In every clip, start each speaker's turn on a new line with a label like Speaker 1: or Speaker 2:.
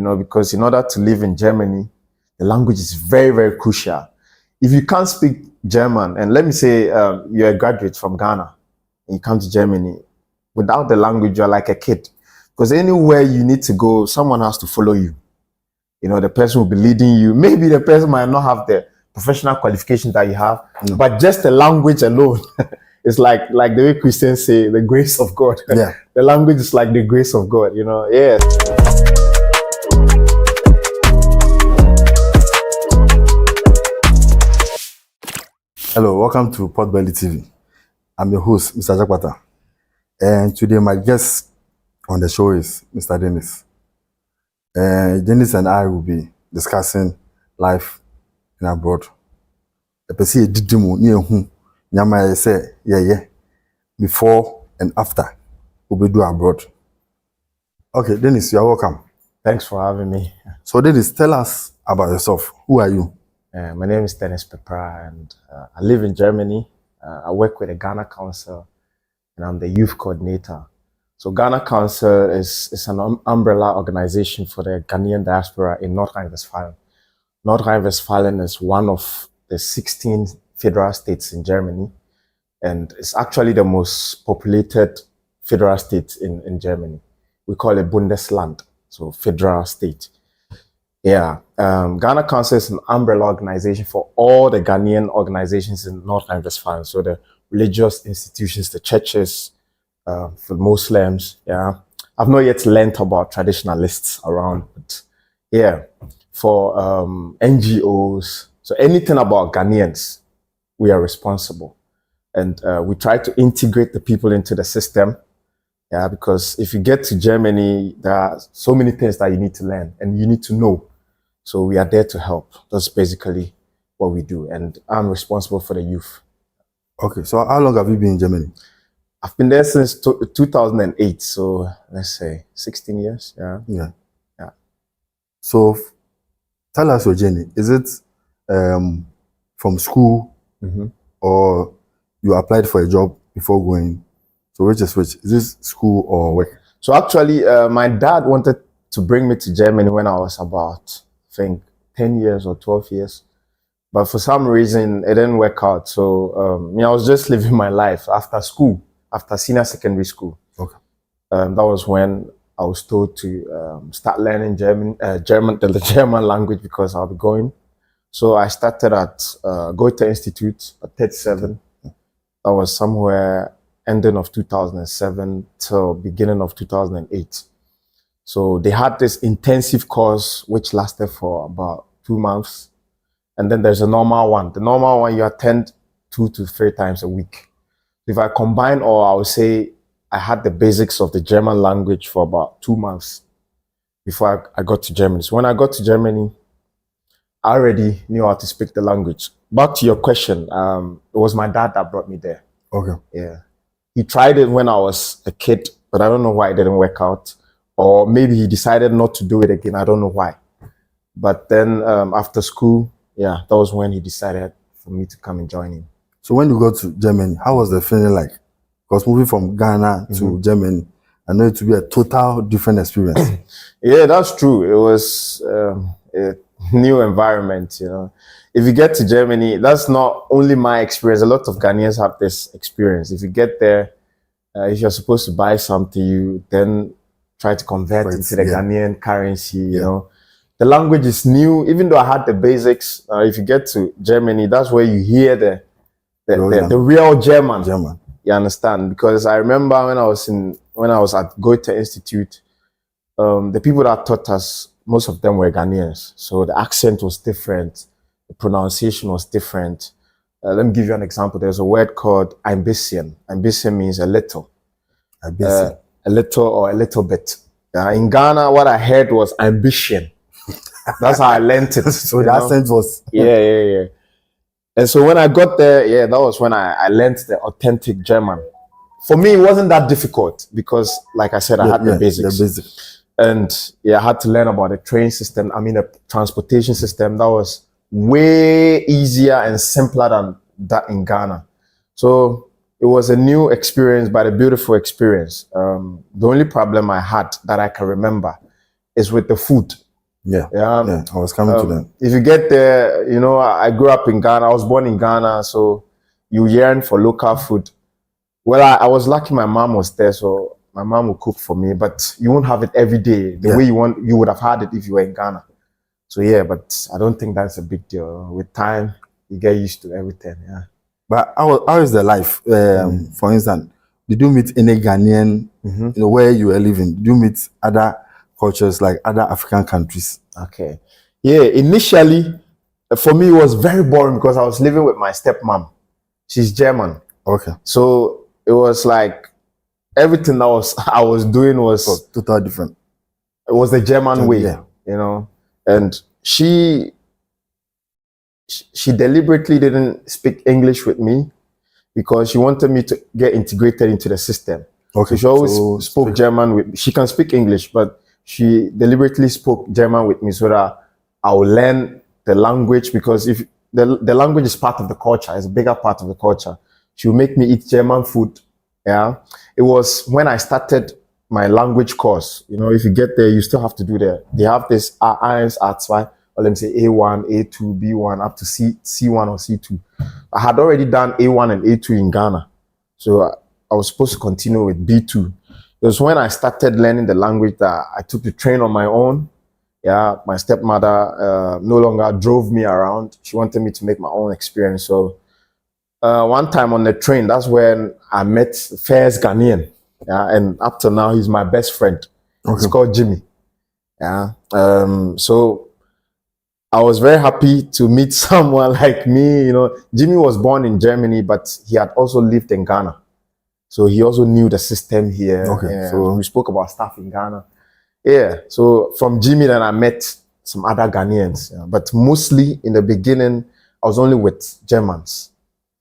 Speaker 1: because in order to live in Germany, the language is very, very crucial. If you can't speak German, and let me say you're a graduate from Ghana, and you come to Germany, without the language, you're like a kid. Because anywhere you need to go, someone has to follow you. The person will be leading you. Maybe the person might not have the professional qualification that you have, but just the language alone, it's like the way Christians say, the grace of God.
Speaker 2: Yeah.
Speaker 1: The language is like the grace of God, Yeah.
Speaker 2: Hello, welcome to Potbelly TV. I'm your host, Mr. Jakpata. And today my guest on the show is Mr. Dennis. Dennis and I will be discussing life in abroad. Before and after we do abroad. Okay, Dennis, you are welcome.
Speaker 1: Thanks for having me.
Speaker 2: So Dennis, tell us about yourself. Who are you?
Speaker 1: My name is Dennis Pepra, and I live in Germany. I work with the Ghana Council, and I'm the youth coordinator. So Ghana Council is an umbrella organization for the Ghanaian diaspora in North Rhine-Westphalia. North Rhine-Westphalia is one of the 16 federal states in Germany, and it's actually the most populated federal state in Germany. We call it Bundesland, so federal state. Yeah, Ghana Council is an umbrella organization for all the Ghanaian organizations in North Rhine-Westphalia. So the religious institutions, the churches, for Muslims. Yeah, I've not yet learned about traditionalists around, but yeah, for NGOs. So anything about Ghanaians, we are responsible, and we try to integrate the people into the system. Yeah, because if you get to Germany, there are so many things that you need to learn and you need to know. So we are there to help. That's basically what we do. And I'm responsible for the youth.
Speaker 2: Okay, so how long have you been in Germany?
Speaker 1: I've been there since 2008. So let's say 16 years. Yeah.
Speaker 2: So tell us your journey. Is it from school or you applied for a job before going? So which is which? Is this school or work?
Speaker 1: So actually, my dad wanted to bring me to Germany when I was about, I think, 10 years or 12 years. But for some reason, it didn't work out. So I was just living my life after school, after senior secondary school.
Speaker 2: Okay.
Speaker 1: That was when I was told to start learning the German language because I'll be going. So I started at Goethe Institute at 37. That was somewhere ending of 2007 till beginning of 2008. So they had this intensive course which lasted for about 2 months. And then there's a normal one. The normal one you attend 2 to 3 times a week. If I combine all, I would say I had the basics of the German language for about 2 months before I got to Germany. So when I got to Germany, I already knew how to speak the language. Back to your question, it was my dad that brought me there.
Speaker 2: Okay.
Speaker 1: Yeah. He tried it when I was a kid, but I don't know why it didn't work out. Or maybe he decided not to do it again. I don't know why. But then after school, yeah, that was when he decided for me to come and join him.
Speaker 2: So when you got to Germany, how was the feeling like? Because moving from Ghana to Germany, I know it to be a total different experience.
Speaker 1: Yeah, that's true. It was a new environment, If you get to Germany, that's not only my experience. A lot of Ghanaians have this experience. If you get there, if you're supposed to buy something, you then try to convert into the Ghanaian currency, you know. The language is new, even though I had the basics. If you get to Germany, that's where you hear the real German. You understand? Because I remember when I was at Goethe Institute, the people that taught us, most of them were Ghanaians. So the accent was different. The pronunciation was different. Let me give you an example. There's a word called ein bisschen. Ein bisschen means a little. A little or a little bit. In Ghana, what I heard was ambition. That's how I learned it.
Speaker 2: So the accent was...
Speaker 1: Yeah. And so when I got there, that was when I learned the authentic German. For me, it wasn't that difficult because, like I said, I had the basics. And I had to learn about the train system. I mean, the transportation system. That was way easier and simpler than that in Ghana. So it was a new experience, but a beautiful experience. The only problem I had that I can remember is with the food.
Speaker 2: Yeah.
Speaker 1: Yeah.
Speaker 2: Yeah. I was coming to that.
Speaker 1: If you get there, you know, I grew up in Ghana. I was born in Ghana, so you yearn for local food. Well, I was lucky my mom was there, so my mom would cook for me, but you won't have it every day the way you would have had it if you were in Ghana. So yeah, but I don't think that's a big deal. With time, you get used to everything. Yeah.
Speaker 2: But how is the life? For instance, did you meet any Ghanaian, you know, where you were living? Did you meet other cultures like other African countries?
Speaker 1: Okay. Yeah, initially, for me, it was very boring because I was living with my stepmom. She's German.
Speaker 2: Okay.
Speaker 1: So it was like everything that I was doing was
Speaker 2: totally different.
Speaker 1: It was the German way,
Speaker 2: yeah.
Speaker 1: You know. And she deliberately didn't speak English with me because she wanted me to get integrated into the system.
Speaker 2: Okay.
Speaker 1: So she always spoke German with me. She can speak English, but she deliberately spoke German with me so that I will learn the language, because if the language is part of the culture, it's a bigger part of the culture. She will make me eat German food. Yeah. It was when I started my language course. You know, if you get there, you still have to do they have this R1, R2, or let me say A1, A2, B1, up to C1 or C2. I had already done A1 and A2 in Ghana. So I was supposed to continue with B2. It was when I started learning the language that I took the train on my own. Yeah, my stepmother no longer drove me around. She wanted me to make my own experience. So one time on the train, that's when I met first Ghanaian. Yeah, and up to now, he's my best friend. Okay. It's called Jimmy. Yeah. So I was very happy to meet someone like me. You know, Jimmy was born in Germany, but he had also lived in Ghana. So he also knew the system here.
Speaker 2: Okay.
Speaker 1: Yeah.
Speaker 2: So
Speaker 1: we spoke about stuff in Ghana. Yeah. So from Jimmy, then I met some other Ghanaians. Yeah. But mostly in the beginning, I was only with Germans.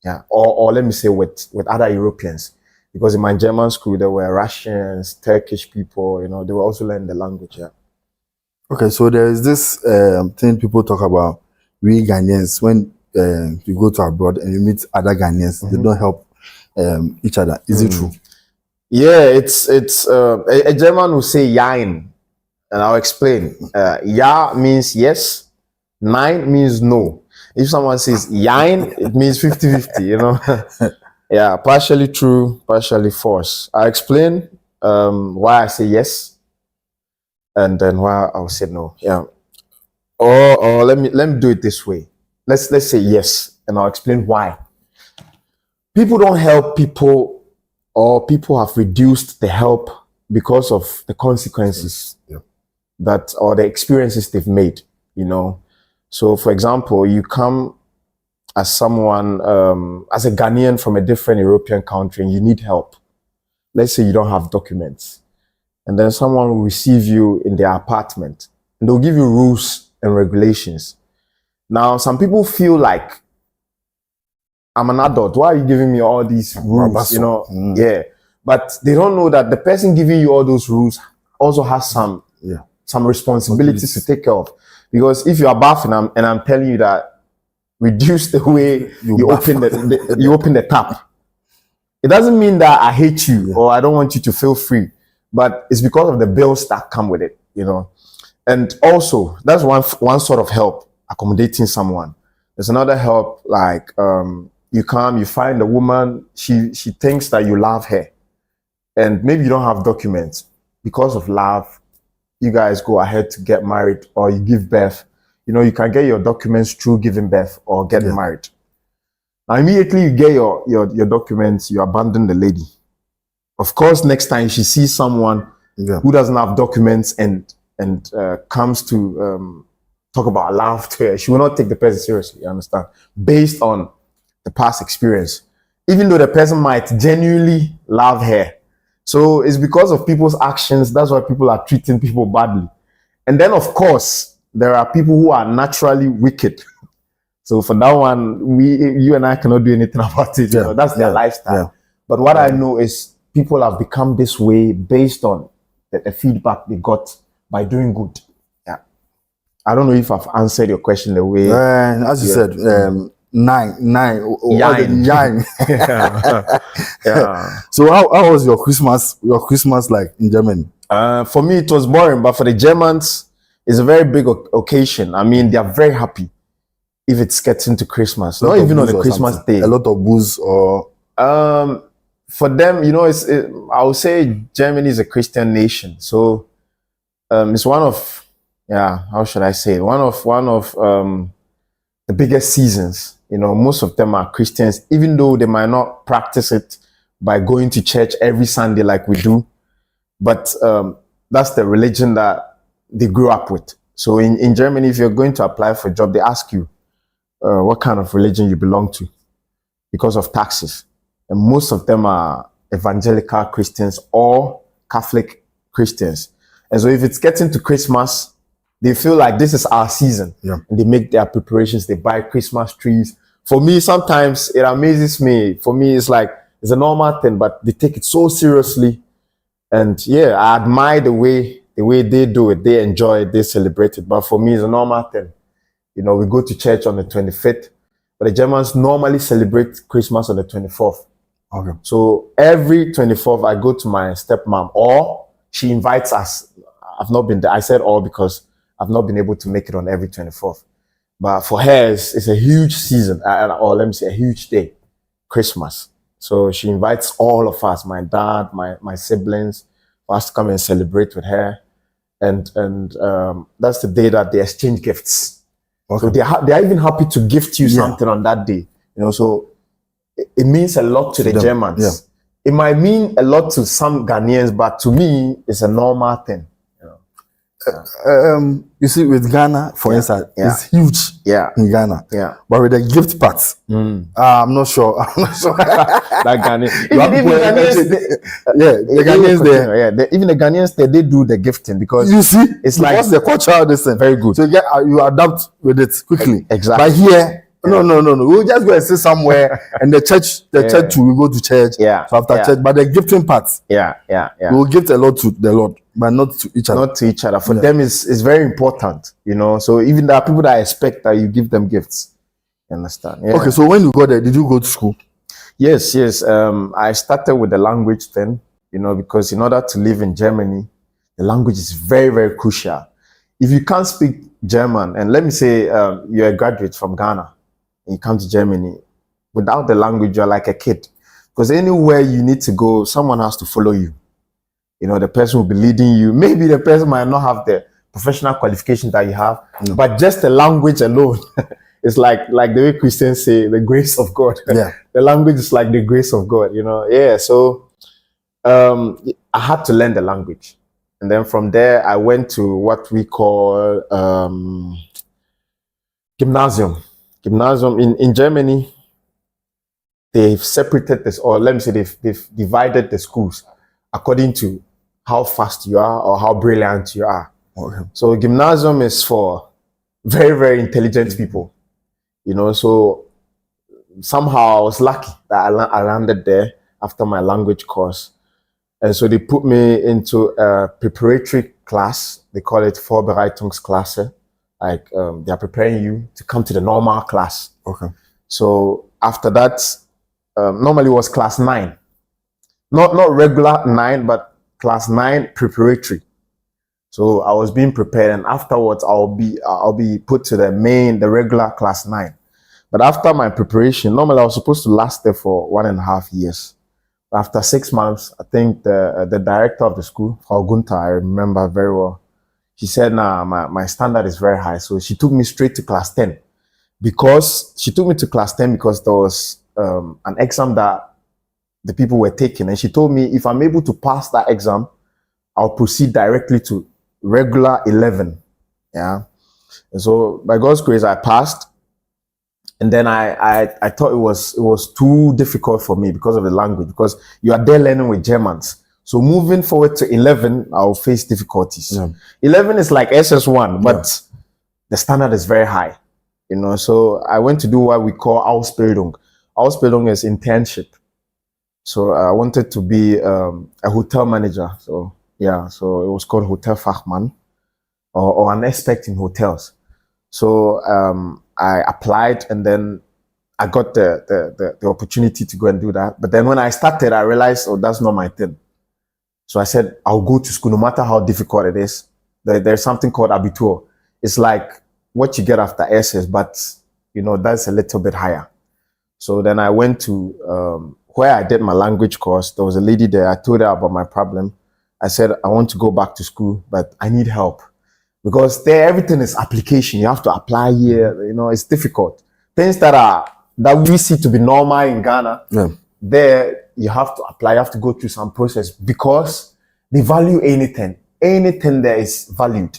Speaker 1: Yeah. Or let me say with other Europeans. Because in my German school, there were Russians, Turkish people, you know, they were also learning the language, yeah.
Speaker 2: Okay, so there is this thing people talk about, we Ghanaians, when you go to abroad and you meet other Ghanaians, they don't help each other. Is it true?
Speaker 1: Yeah, it's a German will say Jein, and I'll explain. Ja means yes, nein means no. If someone says Jein, it means 50-50, you know. Yeah, partially true, partially false. I explain why I say yes, and then why I will say no. Yeah, or let me do it this way. Let's say yes, and I'll explain why. People don't help people, or people have reduced the help because of the consequences that, or the experiences they've made. You know, so for example, you come as someone, as a Ghanaian from a different European country, and you need help. Let's say you don't have documents, and then someone will receive you in their apartment, and they'll give you rules and regulations. Now, some people feel like, I'm an adult, why are you giving me all these rules? You know, yeah. But they don't know that the person giving you all those rules also has some responsibilities to take care of. Because if you are bathing and I'm telling you that, reduce the way you open the tap. It doesn't mean that I hate you or I don't want you to feel free, but it's because of the bills that come with it, you know. And also, that's one sort of help, accommodating someone. There's another help, like you come, you find a woman, she thinks that you love her, and maybe you don't have documents. Because of love, you guys go ahead to get married, or you give birth. You know, you can get your documents through giving birth or getting married. Now, immediately you get your documents, you abandon the lady. Of course, next time she sees someone who doesn't have documents and comes to talk about love to her, she will not take the person seriously, you understand? Based on the past experience. Even though the person might genuinely love her. So it's because of people's actions, that's why people are treating people badly. And then, of course, there are people who are naturally wicked. So for that one, you and I cannot do anything about it. You know, that's their lifestyle. But what I know is people have become this way based on the feedback they got by doing good. Yeah. I don't know if I've answered your question the way.
Speaker 2: As you said, nine.
Speaker 1: Yeah.
Speaker 2: So how was your Christmas like in Germany?
Speaker 1: For me, it was boring, but for the Germans, it's a very big occasion. I mean, they are very happy if it's getting to Christmas,
Speaker 2: Lot
Speaker 1: not
Speaker 2: of
Speaker 1: even on
Speaker 2: booze
Speaker 1: the
Speaker 2: or
Speaker 1: Christmas
Speaker 2: something.
Speaker 1: day.
Speaker 2: A lot of booze or
Speaker 1: For them, I would say Germany is a Christian nation, so it's one of, how should I say it? One of the biggest seasons. Most of them are Christians, even though they might not practice it by going to church every Sunday like we do. But that's the religion that they grew up with. So in Germany, if you're going to apply for a job, they ask you what kind of religion you belong to because of taxes. And most of them are evangelical Christians or Catholic Christians. And so if it's getting to Christmas, they feel like this is our season.
Speaker 2: Yeah.
Speaker 1: And they make their preparations. They buy Christmas trees. For me, sometimes it amazes me. For me, it's like, it's a normal thing, but they take it so seriously. And yeah, I admire the way they do it. They enjoy it. They celebrate it. But for me, it's a normal thing. We go to church on the 25th, but the Germans normally celebrate Christmas on the 24th.
Speaker 2: okay.
Speaker 1: So every 24th, I go to my stepmom, or she invites us. I've not been there. I said all because I've not been able to make it on every 24th. But for her, it's a huge season, or let me say a huge day, Christmas. So she invites all of us, my dad, my siblings, for us to come and celebrate with her. And that's the day that they exchange gifts.
Speaker 2: Okay.
Speaker 1: So they are even happy to gift you something on that day. So it means a lot to the
Speaker 2: them,
Speaker 1: Germans.
Speaker 2: yeah.
Speaker 1: It might mean a lot to some Ghanaians, but to me, it's a normal thing.
Speaker 2: You see, with Ghana, for instance, it's huge in Ghana.
Speaker 1: Yeah.
Speaker 2: But with the gift part, I'm not sure.
Speaker 1: That Ghanaian,
Speaker 2: the Ghanaians there.
Speaker 1: Even the Ghanaians there, they do the gifting because
Speaker 2: you see,
Speaker 1: it's
Speaker 2: like
Speaker 1: like
Speaker 2: the cultural thing.
Speaker 1: Very good.
Speaker 2: So you adapt with it quickly.
Speaker 1: Exactly.
Speaker 2: But here, no. We'll just go and sit somewhere, and the church will go to church.
Speaker 1: Yeah.
Speaker 2: So after church, but the gifting part, we will gift a lot to the Lord, but not to each other.
Speaker 1: Not to each other. For them, it's very important. So even there are people that expect that you give them gifts. You understand? Yeah.
Speaker 2: Okay. So when you got there, did you go to school?
Speaker 1: Yes. I started with the language thing. Because in order to live in Germany, the language is very, very crucial. If you can't speak German, and let me say you're a graduate from Ghana, and you come to Germany, without the language, you're like a kid. Because anywhere you need to go, someone has to follow you. The person will be leading you. Maybe the person might not have the professional qualification that you have, but just the language alone, it's like the way Christians say, the grace of God.
Speaker 2: Yeah.
Speaker 1: The language is like the grace of God, Yeah, so I had to learn the language. And then from there, I went to what we call gymnasium. Gymnasium in Germany, they've separated this, or let me say they've divided the schools according to how fast you are or how brilliant you are.
Speaker 2: Okay.
Speaker 1: So gymnasium is for very, very intelligent people. So somehow I was lucky that I landed there after my language course. And so they put me into a preparatory class. They call it Vorbereitungsklasse. Like they are preparing you to come to the normal class.
Speaker 2: Okay.
Speaker 1: So after that, normally it was class 9. Not regular 9, but class 9 preparatory. So I was being prepared, and afterwards I'll be put to the regular class 9. But after my preparation, normally I was supposed to last there for 1.5 years. After 6 months, I think the director of the school, Frau Gunther, I remember very well, she said, nah, my standard is very high. So she took me straight to class 10. Because there was an exam that the people were taking. And she told me if I'm able to pass that exam, I'll proceed directly to regular 11. Yeah. And so by God's grace, I passed. And then I thought it was too difficult for me because of the language, because you are there learning with Germans. So moving forward to 11, I'll face difficulties. Yeah. 11 is like SS1, but the standard is very high. So I went to do what we call Ausbildung. Ausbildung is internship. So I wanted to be a hotel manager. So it was called Hotelfachmann, or an expert in hotels. So I applied, and then I got the opportunity to go and do that. But then when I started, I realized, that's not my thing. So I said, I'll go to school no matter how difficult it is. There's something called abitur. It's like what you get after SS, but that's a little bit higher. So then I went to where I did my language course. There was a lady there. I told her about my problem. I said, I want to go back to school, but I need help. Because there, everything is application. You have to apply here. It's difficult. Things that we see to be normal in Ghana, there you have to apply. You have to go through some process because they value anything. Anything there is valued.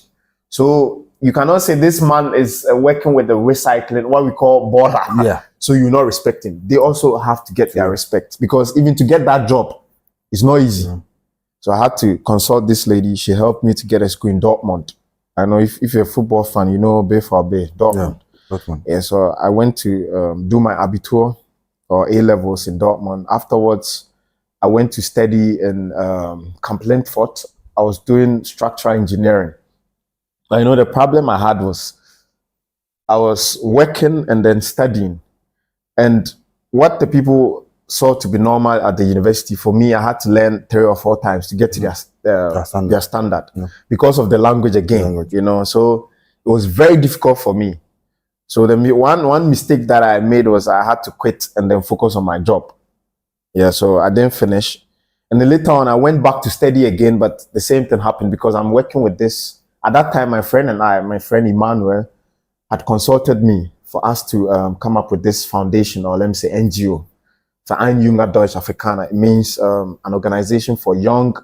Speaker 1: So you cannot say this man is working with the recycling, what we call border.
Speaker 2: Yeah.
Speaker 1: So you're not respecting. They also have to get their respect because even to get that job, it's not easy. So I had to consult this lady. She helped me to get a school in Dortmund. I know if you're a football fan, Bay for Bay, Dortmund. Yeah, so I went to do my Abitur or A-levels in Dortmund. Afterwards, I went to study in Kamp-Lintfort. I was doing structural engineering. But the problem I had was I was working and then studying. And what the people saw to be normal at the university, for me, I had to learn 3 or 4 times to get to their standard because of the language again, So it was very difficult for me. So the one mistake that I made was I had to quit and then focus on my job. Yeah, so I didn't finish. And then later on, I went back to study again, but the same thing happened because I'm working with this. At that time, my friend Emmanuel, had consulted me for us to come up with this foundation, or let me say NGO, Verein junger Deutsch-Afrikaner. It means an organization for young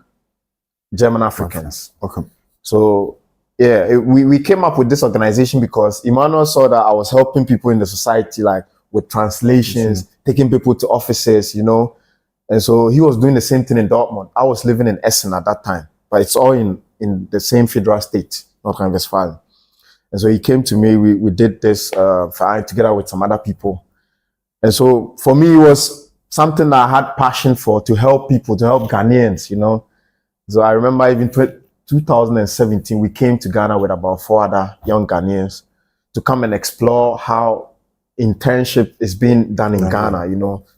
Speaker 1: German Africans.
Speaker 2: Okay.
Speaker 1: So yeah, we came up with this organization because Emmanuel saw that I was helping people in the society, like with translations, taking people to offices, And so he was doing the same thing in Dortmund. I was living in Essen at that time, but it's all in the same federal state, North Rhine-Westphalia. And so he came to me. We did this together with some other people. And so for me, it was something that I had passion for, to help people, to help Ghanaians, So I remember even 2017, we came to Ghana with about 4 other young Ghanaians to come and explore how internship is being done in Ghana,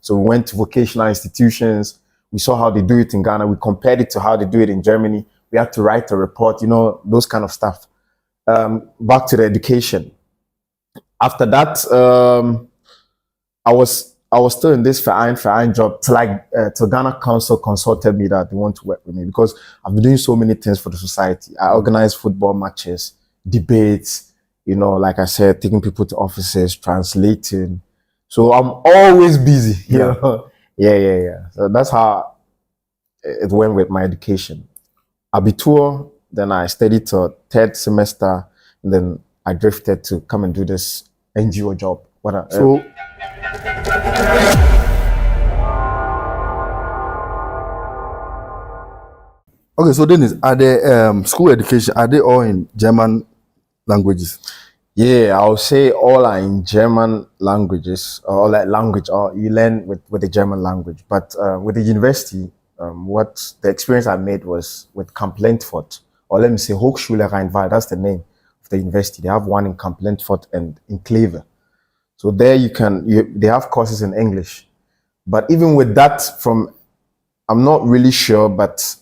Speaker 1: So we went to vocational institutions. We saw how they do it in Ghana. We compared it to how they do it in Germany. We had to write a report, those kind of stuff. Back to the education. After that, I was still in this Verein job till Ghana Council consulted me that they want to work with me because I've been doing so many things for the society. I organize football matches, debates, like I said, taking people to offices, translating. So I'm always busy, Yeah. So that's how it went with my education. Abitur, then I studied till 3rd semester, and then I drifted to come and do this NGO job.
Speaker 2: Okay, so Dennis, are the school education, are they all in German languages?
Speaker 1: Yeah, I would say all are in German languages, or like language, or you learn with the German language. But with the university, what the experience I made was with Kamp-Lintfort, or let me say Hochschule Rhein-Waal, that's the name of the university. They have one in Kamp-Lintfort and in Kleve. So there they have courses in English. But even with that, I'm not really sure, but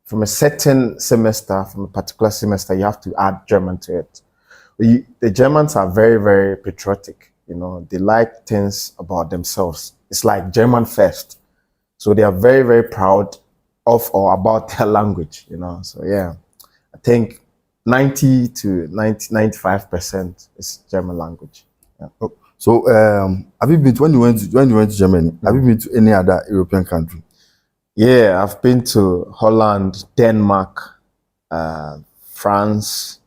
Speaker 1: from a certain semester, from a particular semester, you have to add German to it. The Germans are very, very patriotic. They like things about themselves. It's like German first. So they are very, very proud of or about their language, So yeah, I think 90 to 95% is German language. Yeah.
Speaker 2: So have you been when you went to Germany? Have you been to any other European country?
Speaker 1: Yeah, I've been to Holland, Denmark, France,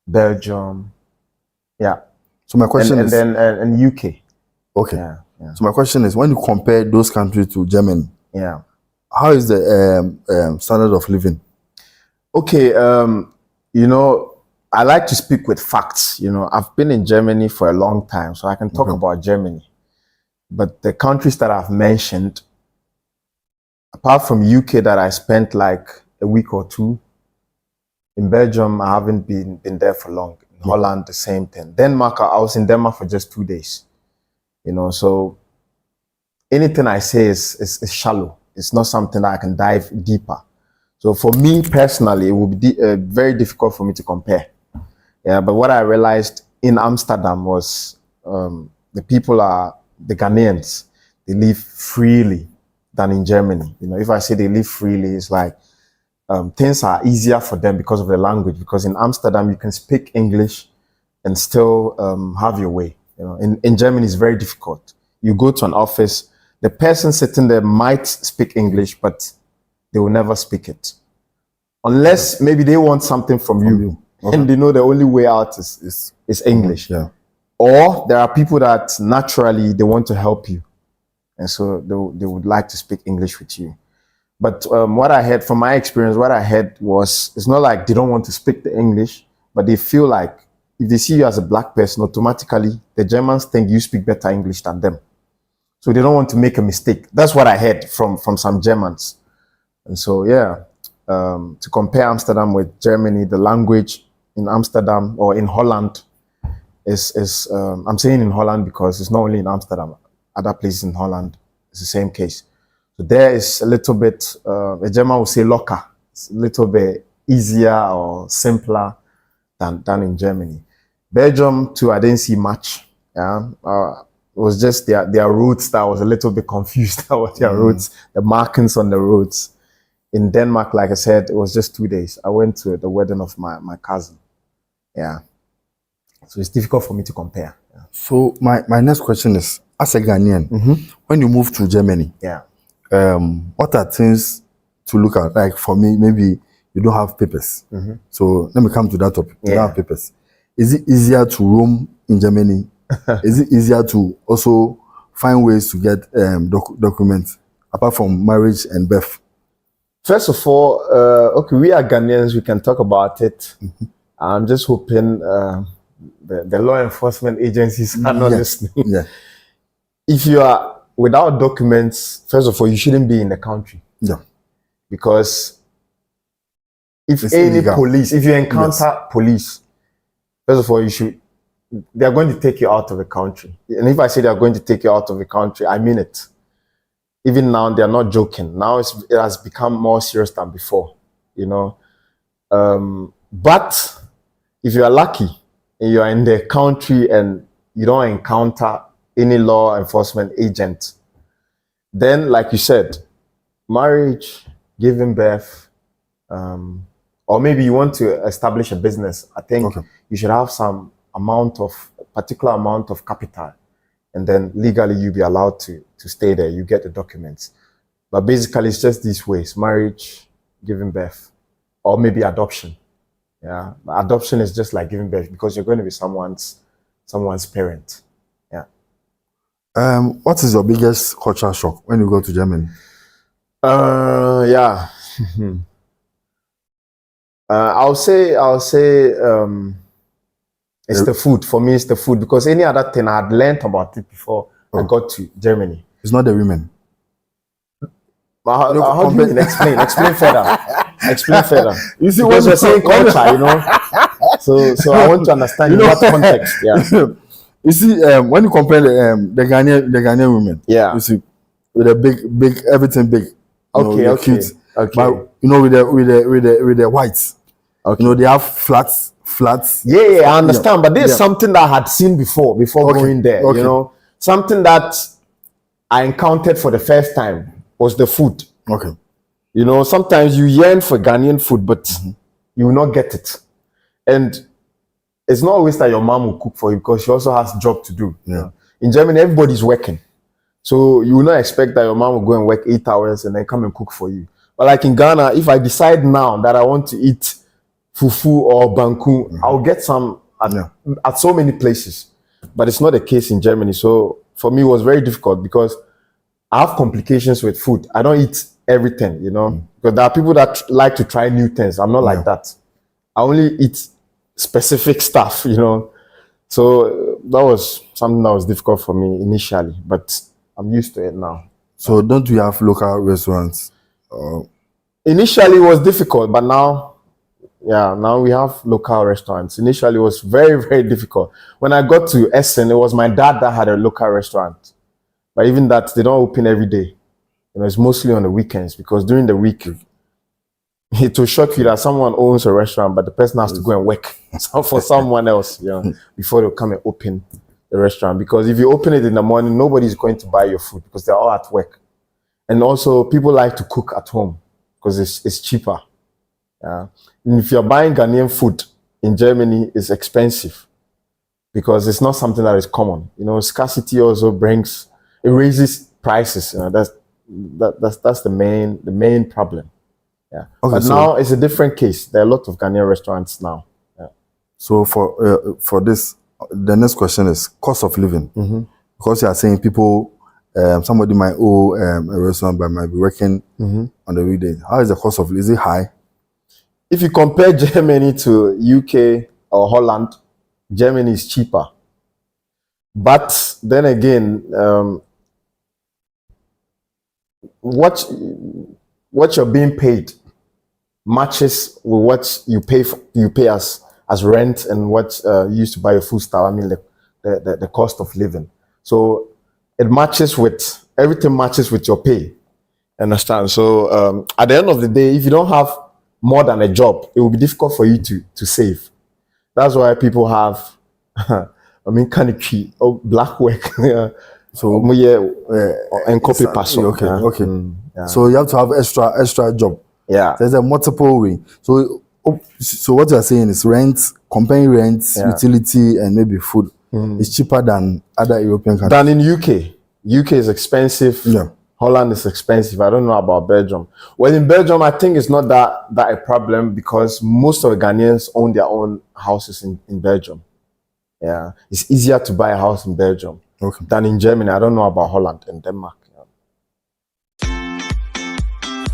Speaker 1: Belgium. Yeah.
Speaker 2: So my question is,
Speaker 1: and UK.
Speaker 2: Okay.
Speaker 1: Yeah.
Speaker 2: So my question is, when you compare those countries to Germany, how is the standard of living?
Speaker 1: Okay, I like to speak with facts. I've been in Germany for a long time, so I can talk about Germany. But the countries that I've mentioned, apart from UK that I spent like a week or 2, in Belgium, I haven't been there for long. In Holland, the same thing. Denmark, I was in Denmark for just 2 days. So anything I say is shallow. It's not something that I can dive deeper. So for me personally, it would be very difficult for me to compare. Yeah, but what I realized in Amsterdam was the people are the Ghanaians. They live freely than in Germany. You know, if I say they live freely, it's like things are easier for them because of the language. Because in Amsterdam, you can speak English and still have your way. You know, in Germany, it's very difficult. You go to an office, the person sitting there might speak English, but they will never speak it. Unless maybe they want something from you. Okay. And they know the only way out is English.
Speaker 2: Yeah.
Speaker 1: Or there are people that naturally they want to help you. And so they would like to speak English with you. But what I heard from my experience, what I heard was, it's not like they don't want to speak the English, but they feel like if they see you as a black person, automatically the Germans think you speak better English than them. So they don't want to make a mistake. That's what I heard from some Germans. And so, yeah, to compare Amsterdam with Germany, the language in Amsterdam or in Holland is I'm saying in Holland because it's not only in Amsterdam, other places in Holland, it's the same case. So there is a little bit, a German would say locker. It's a little bit easier or simpler than in Germany. Belgium too, I didn't see much. Yeah, it was just their routes that I was a little bit confused about their routes, the markings on the roads. In Denmark, like I said, it was just 2 days. I went to the wedding of my cousin. Yeah. So it's difficult for me to compare. Yeah.
Speaker 2: So my next question is, as a Ghanaian, when you move to Germany,
Speaker 1: yeah,
Speaker 2: what are things to look at? Like for me, maybe you don't have papers. So let me come to that topic. You don't have papers. Is it easier to roam in Germany? Is it easier to also find ways to get documents apart from marriage and birth?
Speaker 1: First of all, okay, we are Ghanaians. We can talk about it. I'm just hoping the law enforcement agencies are not listening.
Speaker 2: Yeah.
Speaker 1: If you are without documents, first of all, you shouldn't be in the country.
Speaker 2: Yeah.
Speaker 1: Because if
Speaker 2: it's
Speaker 1: any
Speaker 2: illegal.
Speaker 1: Police, if you encounter police, first of all, they are going to take you out of the country. And if I say they are going to take you out of the country, I mean it. Even now, they are not joking. Now it has become more serious than before, you know. But if you are lucky and you are in the country and you don't encounter any law enforcement agent, then, like you said, marriage, giving birth, or maybe you want to establish a business, I think you should have some particular amount of capital. And then legally you'll be allowed to stay there. You get the documents. But basically it's just these ways: marriage, giving birth, or maybe adoption. Yeah. Adoption is just like giving birth because you're going to be someone's parent. Yeah.
Speaker 2: What is your biggest culture shock when you go to Germany?
Speaker 1: Yeah. I'll say it's the food. For me, it's the food, because any other thing I had learned about it before I got to Germany.
Speaker 2: It's not the women.
Speaker 1: How do you mean? Explain further. Explain further.
Speaker 2: You see,
Speaker 1: because you're saying culture, you know. So I want to understand in what context. Yeah.
Speaker 2: You see, when you compare the Ghanaian women,
Speaker 1: yeah,
Speaker 2: you see, with a big everything big.
Speaker 1: Okay.
Speaker 2: Cute.
Speaker 1: Okay.
Speaker 2: But you know, with the whites,
Speaker 1: okay,
Speaker 2: you know, they have flats.
Speaker 1: Yeah, I understand. But there's something that I had seen before going there.
Speaker 2: Okay.
Speaker 1: You know, something that I encountered for the first time was the food.
Speaker 2: Okay.
Speaker 1: You know, sometimes you yearn for Ghanaian food, but you will not get it. And it's not always that your mom will cook for you, because she also has a job to do.
Speaker 2: Yeah.
Speaker 1: You know? In Germany, everybody's working. So you will not expect that your mom will go and work 8 hours and then come and cook for you. But like in Ghana, if I decide now that I want to eat fufu or banku, I'll get some at so many places. But it's not the case in Germany. So for me, it was very difficult because I have complications with food. I don't eat everything, you know, because there are people that like to try new things. I'm not like that. I only eat specific stuff, you know. So that was something that was difficult for me initially, but I'm used to it now.
Speaker 2: So don't we have local restaurants?
Speaker 1: Initially it was difficult, but now we have local restaurants. Initially it was very, very difficult. When I got to Essen, it was my dad that had a local restaurant. But even that, they don't open every day. You know, it's mostly on the weekends, because during the week, it will shock you that someone owns a restaurant, but the person has to go and work for someone else, before they'll come and open the restaurant. Because if you open it in the morning, nobody's going to buy your food because they're all at work. And also, people like to cook at home because it's cheaper. Yeah. And if you're buying Ghanaian food in Germany, it's expensive because it's not something that is common. Scarcity also raises prices. That's the main problem. Yeah. Okay, but now it's a different case. There are a lot of Ghanaian restaurants now. Yeah.
Speaker 2: So for this, the next question is cost of living.
Speaker 1: Mm-hmm.
Speaker 2: Because you are saying people, somebody might owe a restaurant but might be working on the weekday. How is the cost of living? Is it high?
Speaker 1: If you compare Germany to UK or Holland, Germany is cheaper. But then again, what you're being paid matches with what you pay as rent and what you used to buy your food stuff. I mean, the cost of living. So everything matches with your pay. Understand? So at the end of the day, if you don't have more than a job, it will be difficult for you to save. That's why people have, kaniki or black work.
Speaker 2: So
Speaker 1: and copy passion.
Speaker 2: Okay. Yeah. So you have to have extra job.
Speaker 1: Yeah.
Speaker 2: There's a multiple way. So what you are saying is comparing rent, utility, and maybe food is cheaper than other European countries.
Speaker 1: Than in UK. UK is expensive. Yeah. Holland is expensive. I don't know about Belgium. Well, in Belgium, I think it's not that a problem because most of the Ghanaians own their own houses in Belgium. Yeah. It's easier to buy a house in Belgium than in Germany. I don't know about Holland and Denmark.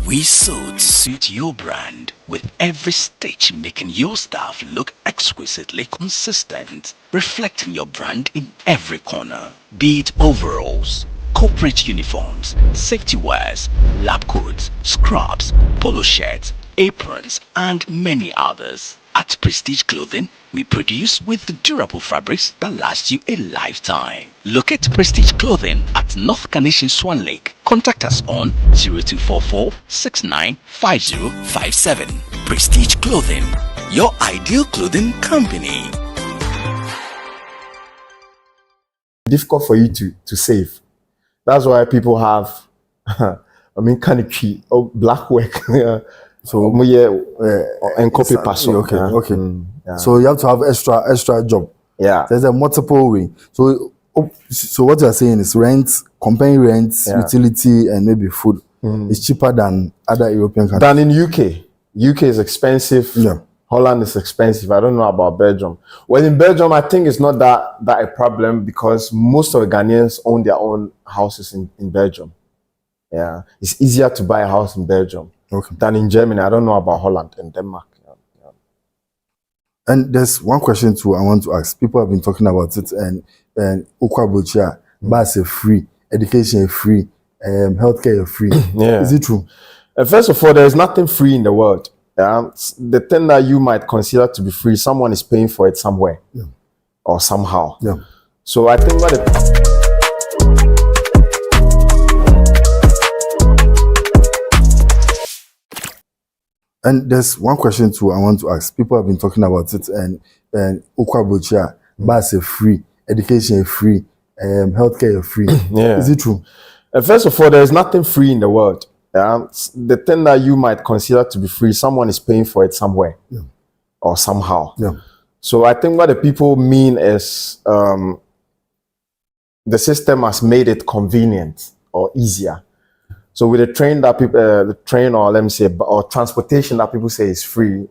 Speaker 3: We sew to suit your brand, with every stitch making your staff look exquisitely consistent, reflecting your brand in every corner. Be it overalls, corporate uniforms, safety wears, lab coats, scrubs, polo shirts, aprons, and many others. At Prestige Clothing, we produce with durable fabrics that last you a lifetime. Locate Prestige Clothing at North Carnation Swan Lake. Contact us on 0244 695057. Prestige Clothing, your ideal clothing company.
Speaker 1: Difficult for you to save. That's why people have, kaniki or black work.
Speaker 2: So
Speaker 1: and copy passion.
Speaker 2: Okay. Yeah. So you have to have extra job.
Speaker 1: Yeah.
Speaker 2: There's a multiple way. So what you are saying is comparing rent, utility, and maybe food is cheaper than other European countries.
Speaker 1: Than in UK. UK is expensive. Yeah. Holland is expensive. I don't know about Belgium. Well, in Belgium, I think it's not that a problem because most of the Ghanaians own their own houses in Belgium. Yeah. It's easier to buy a house in Belgium than in Germany. I don't know about Holland and Denmark. Yeah.
Speaker 2: And there's one question too I want to ask. People have been talking about it and Ukwabucha, bus is free, education is free, healthcare is free.
Speaker 1: Yeah.
Speaker 2: Is it true?
Speaker 1: First of all, there is nothing free in the world. The thing that you might consider to be free, someone is paying for it somewhere or somehow.
Speaker 2: Yeah.
Speaker 1: So I think
Speaker 2: And there's one question too I want to ask. People have been talking about it and Ukwabucha, bus is free, education is free, healthcare is free.
Speaker 1: Yeah.
Speaker 2: Is it true?
Speaker 1: First of all, there is nothing free in the world. The thing that you might consider to be free, someone is paying for it somewhere or somehow.
Speaker 2: Yeah.
Speaker 1: So I think what the people mean is the system has made it convenient or easier. So with the train that people, or let me say, or transportation that people say is free,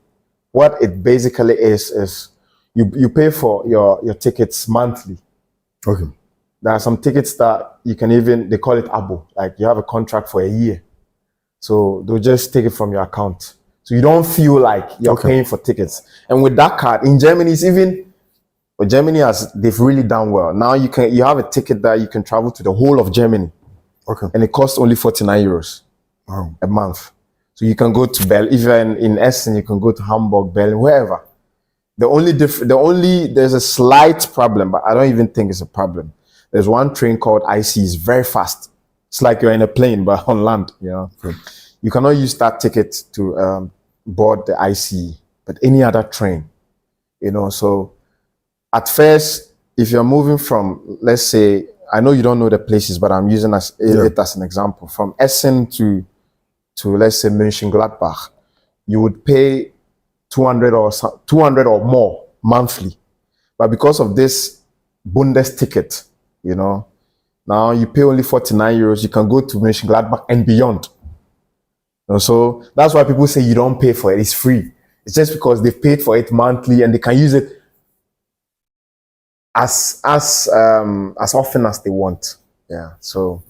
Speaker 1: what it basically is you pay for your tickets monthly.
Speaker 2: Okay.
Speaker 1: There are some tickets that you can they call it abo, like you have a contract for a year. So they'll just take it from your account. So you don't feel like you're paying for tickets. And with that card, in Germany, they've really done well. Now you have a ticket that you can travel to the whole of Germany.
Speaker 2: Okay.
Speaker 1: And it costs only 49 euros a month. So you can go to Berlin, if you're in Essen, you can go to Hamburg, Berlin, wherever. There's a slight problem, but I don't even think it's a problem. There's one train called IC, it's very fast. It's like you're in a plane, but on land, Okay. You cannot use that ticket to board the ICE, but any other train, you know. So at first, if you're moving from, let's say, I know you don't know the places, but I'm using it as an example, from Essen to let's say Mönchengladbach, you would pay 200 or more monthly. But because of this Bundes ticket, you know, now you pay only 49 euros. You can go to Mönchengladbach and beyond. You know, so that's why people say you don't pay for it. It's free. It's just because they've paid for it monthly and they can use it as often as they want. Yeah. So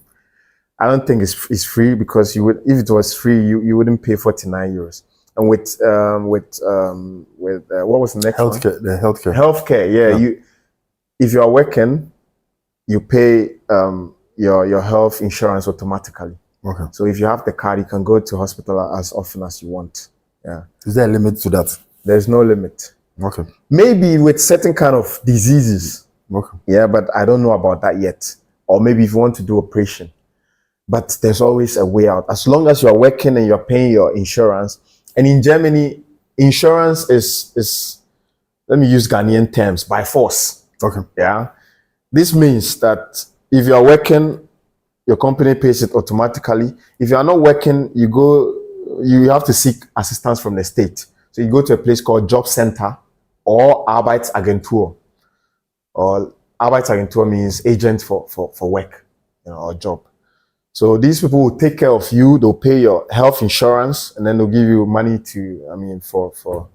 Speaker 1: I don't think it's free, because you would, if it was free, you wouldn't pay 49 euros. And with what was the next one?
Speaker 2: The healthcare.
Speaker 1: Healthcare, yeah. If you are working, you pay your health insurance automatically.
Speaker 2: Okay.
Speaker 1: So if you have the card, you can go to hospital as often as you want. Yeah.
Speaker 2: Is there a limit to that?
Speaker 1: There's no limit.
Speaker 2: Okay.
Speaker 1: Maybe with certain kind of diseases.
Speaker 2: Okay.
Speaker 1: Yeah, but I don't know about that yet. Or maybe if you want to do operation. But there's always a way out. As long as you're working and you're paying your insurance. And in Germany, insurance is let me use Ghanaian terms, by force.
Speaker 2: Okay.
Speaker 1: Yeah. This means that if you're working, your company pays it automatically. If you are not working, you have to seek assistance from the state. So you go to a place called Job Center or Arbeitsagentur. Or Arbeitsagentur means agent for work, you know, or job. So these people will take care of you. They'll pay your health insurance, and then they'll give you money for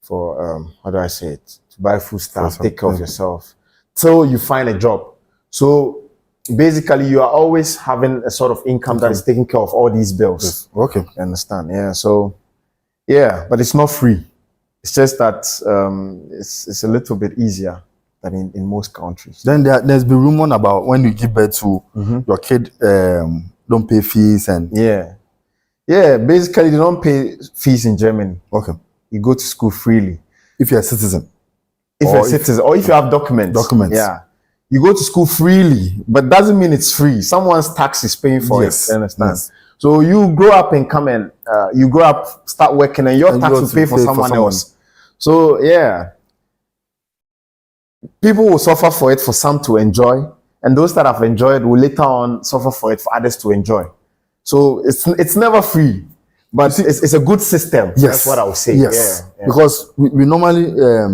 Speaker 1: how do I say it? To buy food stuff, take care of yourself till you find a job. So basically, you are always having a sort of income that is taking care of all these bills.
Speaker 2: Yes. Okay.
Speaker 1: You understand? Yeah. So yeah, but it's not free. It's just that it's a little bit easier than in most countries.
Speaker 2: Then there's been rumor about when you give birth to your kid, don't pay fees and
Speaker 1: basically they don't pay fees in Germany.
Speaker 2: Okay.
Speaker 1: You go to school freely
Speaker 2: if you're a citizen.
Speaker 1: Or if you have documents. Yeah. You go to school freely, but doesn't mean it's free. Someone's tax is paying for it. You understand? Yes. So you grow up and start working, and your tax will pay for someone else. So yeah. People will suffer for it for some to enjoy, and those that have enjoyed will later on suffer for it for others to enjoy. So it's never free, but it's a good system.
Speaker 2: Yes.
Speaker 1: That's what I would say.
Speaker 2: Yes.
Speaker 1: Yeah.
Speaker 2: Because we normally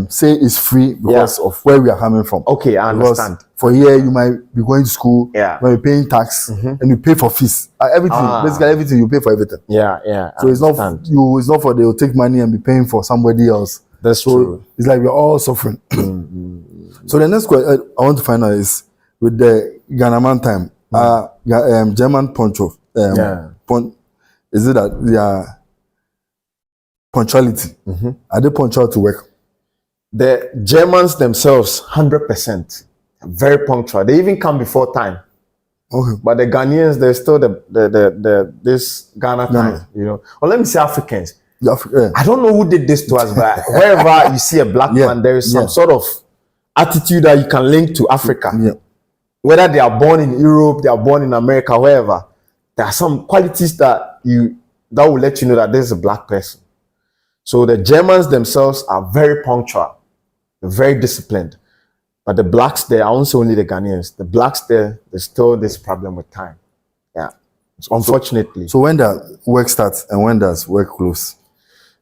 Speaker 2: say it's free because of where we are coming from.
Speaker 1: Okay, I understand.
Speaker 2: For here, you might be going to school,
Speaker 1: you might
Speaker 2: be paying tax, and you pay for fees. Basically everything, you pay for everything.
Speaker 1: Yeah.
Speaker 2: So it's not for they'll take money and be paying for somebody else.
Speaker 1: That's true.
Speaker 2: It's like we're all suffering. So the next question I want to find out is with the Ghanaman time, German poncho. Is it that they are punctuality? Are they punctual to work?
Speaker 1: The Germans themselves, 100%, very punctual. They even come before time.
Speaker 2: Okay.
Speaker 1: But the Ghanaians, they're still this Ghana time, you know. Or let me say Africans. I don't know who did this to us, but wherever you see a black man, there is some sort of attitude that you can link to Africa.
Speaker 2: Yeah.
Speaker 1: Whether they are born in Europe, they are born in America, wherever, there are some qualities that will let you know that this is a black person. So the Germans themselves are very punctual, they're very disciplined. But the blacks there, I won't say only the Ghanaians, the blacks there, there's still this problem with time. Yeah. So, unfortunately.
Speaker 2: So when does work start and when does work close?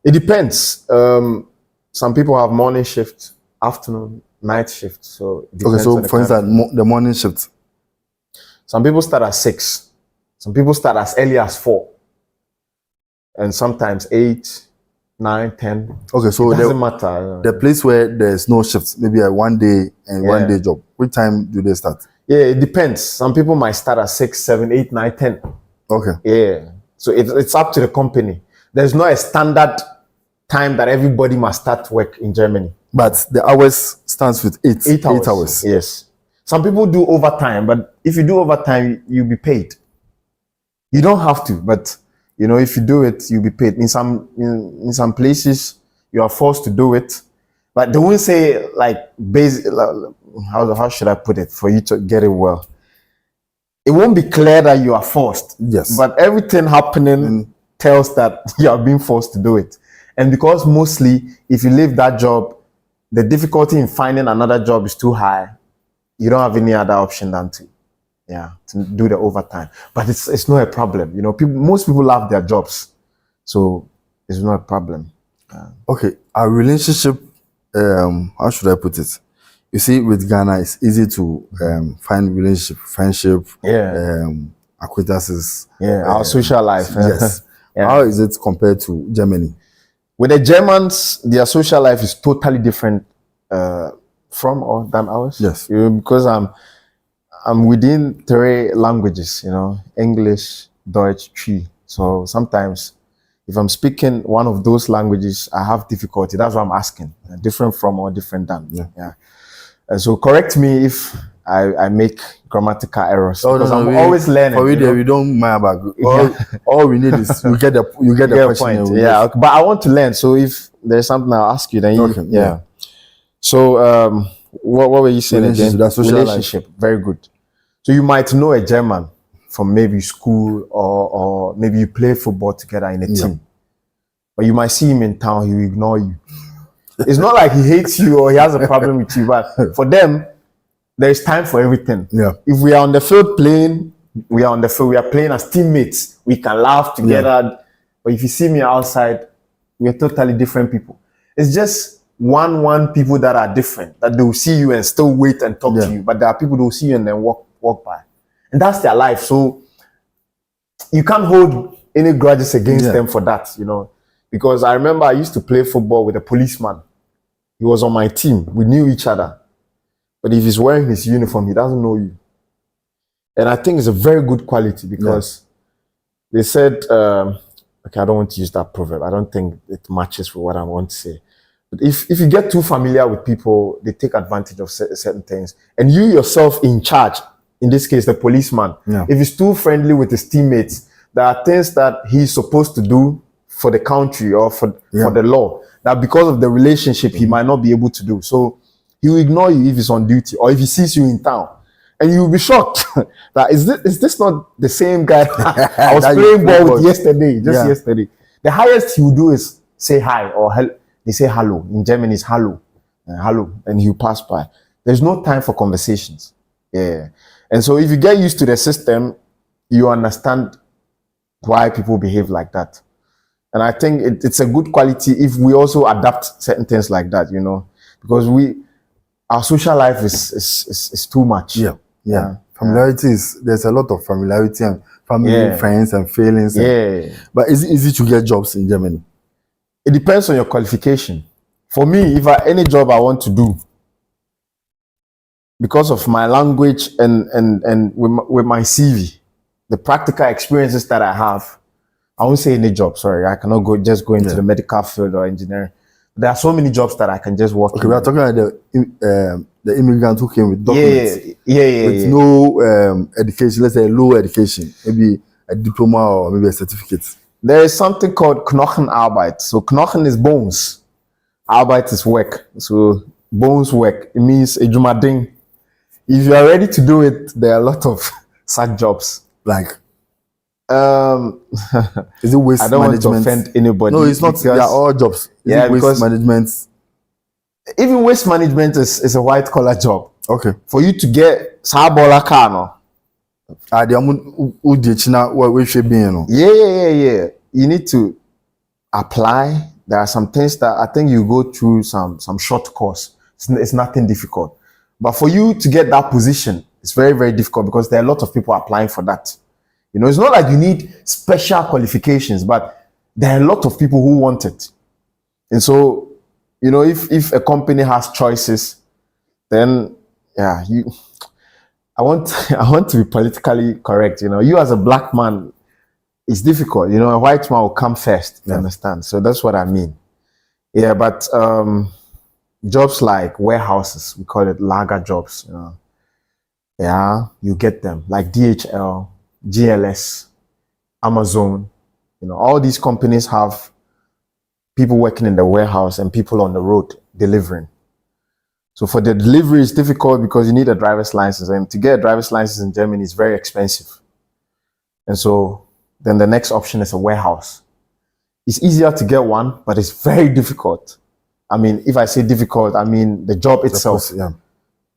Speaker 1: It depends. Some people have morning shift, afternoon, night shift. So it depends.
Speaker 2: Okay, so for instance, the morning shift.
Speaker 1: Some people start at 6. Some people start as early as 4. And sometimes 8, 9, 10.
Speaker 2: Okay, so
Speaker 1: it doesn't matter.
Speaker 2: The place where there's no shifts, maybe a 1 day and 1 day job. Which time do they start?
Speaker 1: Yeah, it depends. Some people might start at 6, 7, 8, 9, 10.
Speaker 2: Okay.
Speaker 1: Yeah. So it's up to the company. There's no a standard time that everybody must start work in Germany.
Speaker 2: But the hours stands with 8 hours.
Speaker 1: Yes. Some people do overtime, but if you do overtime, you'll be paid. You don't have to, but you know, if you do it, you'll be paid. In some places, you are forced to do it, but they won't say like basic. How should I put it for you to get it well? It won't be clear that you are forced.
Speaker 2: Yes.
Speaker 1: But everything happening tells that you are being forced to do it. And because mostly, if you leave that job, the difficulty in finding another job is too high. You don't have any other option than to do the overtime. But it's not a problem. You know, most people love their jobs, so it's not a problem.
Speaker 2: Okay, our relationship. How should I put it? You see, with Ghana, it's easy to find relationship, friendship, acquaintances.
Speaker 1: Yeah, our social life.
Speaker 2: Yes.
Speaker 1: Yeah.
Speaker 2: How is it compared to Germany?
Speaker 1: With the Germans, their social life is totally different from or than ours.
Speaker 2: Yes.
Speaker 1: Because I'm within 3 languages, you know, English, Dutch, Twi. So sometimes if I'm speaking one of those languages, I have difficulty. That's why I'm asking. Different from or different than. Yeah. And so correct me if I make grammatical errors, because I'm always learning.
Speaker 2: For we don't mind about all we need is you get the question.
Speaker 1: Point. Yeah, okay. But I want to learn. So if there's something I'll ask you, then you,
Speaker 2: okay, yeah.
Speaker 1: So what were you saying again?
Speaker 2: Relationship.
Speaker 1: Very good. So you might know a German from maybe school, or maybe you play football together in a team. But you might see him in town, he will ignore you. It's not like he hates you or he has a problem with you, but for them, there is time for everything.
Speaker 2: Yeah.
Speaker 1: If we are on the field playing, we are on the field, we are playing as teammates. We can laugh together. Yeah. But if you see me outside, we are totally different people. It's just one people that are different, that they will see you and still wait and talk to you. But there are people who will see you and then walk by. And that's their life. So you can't hold any grudges against them for that, you know. Because I remember I used to play football with a policeman. He was on my team. We knew each other. But if he's wearing his uniform, he doesn't know you. And I think it's a very good quality, because they said, okay, I don't want to use that proverb. I don't think it matches with what I want to say. But if you get too familiar with people, they take advantage of certain things. And you yourself in charge, in this case, the policeman, if he's too friendly with his teammates, there are things that he's supposed to do for the country or for the law, that because of the relationship, he might not be able to do. So he will ignore you if he's on duty, or if he sees you in town. And you'll be shocked that is this not the same guy I was playing ball with yesterday, yesterday. The highest he will do is say hi, or they say hello. In German it's hello, and he'll pass by. There's no time for conversations. Yeah. And so if you get used to the system, you understand why people behave like that. And I think it's a good quality if we also adapt certain things like that, you know, because our social life is too much.
Speaker 2: Yeah. Familiarity there's a lot of familiarity and family, friends, and feelings. But is it easy to get jobs in Germany?
Speaker 1: It depends on your qualification. For me, if any job I want to do, because of my language and with my CV, the practical experiences that I have, I won't say any job, sorry. I cannot go into the medical field or engineering. There are so many jobs that I can just work in.
Speaker 2: We are talking about the immigrant who came with documents. With no education, let's say low education, maybe a diploma or maybe a certificate.
Speaker 1: There is something called Knochenarbeit. So Knochen is bones. Arbeit is work. So bones work. It means a jumading. If you are ready to do it, there are a lot of such jobs.
Speaker 2: Like, is it waste management?
Speaker 1: I don't want to offend anybody.
Speaker 2: No, it's not. They are all jobs. Waste management.
Speaker 1: Even waste management is a white collar job.
Speaker 2: Okay.
Speaker 1: For you to get sabola kano.
Speaker 2: Yeah.
Speaker 1: You need to apply. There are some things that I think you go through some short course. It's nothing difficult. But for you to get that position, it's very, very difficult, because there are a lot of people applying for that. You know, it's not like you need special qualifications, but there are a lot of people who want it. And so, you know, if a company has choices, then I want to be politically correct. You know, you as a black man, it's difficult. You know, a white man will come first. You understand? So that's what I mean. Yeah, but jobs like warehouses, we call it lager jobs. You know, you get them like DHL, GLS, Amazon. You know, all these companies have people working in the warehouse and people on the road delivering. So for the delivery, it's difficult because you need a driver's license, and to get a driver's license in Germany is very expensive. And so then the next option is a warehouse. it's easier to get one, but it's very difficult. I mean, if I say difficult, I mean the job itself.
Speaker 2: Yeah.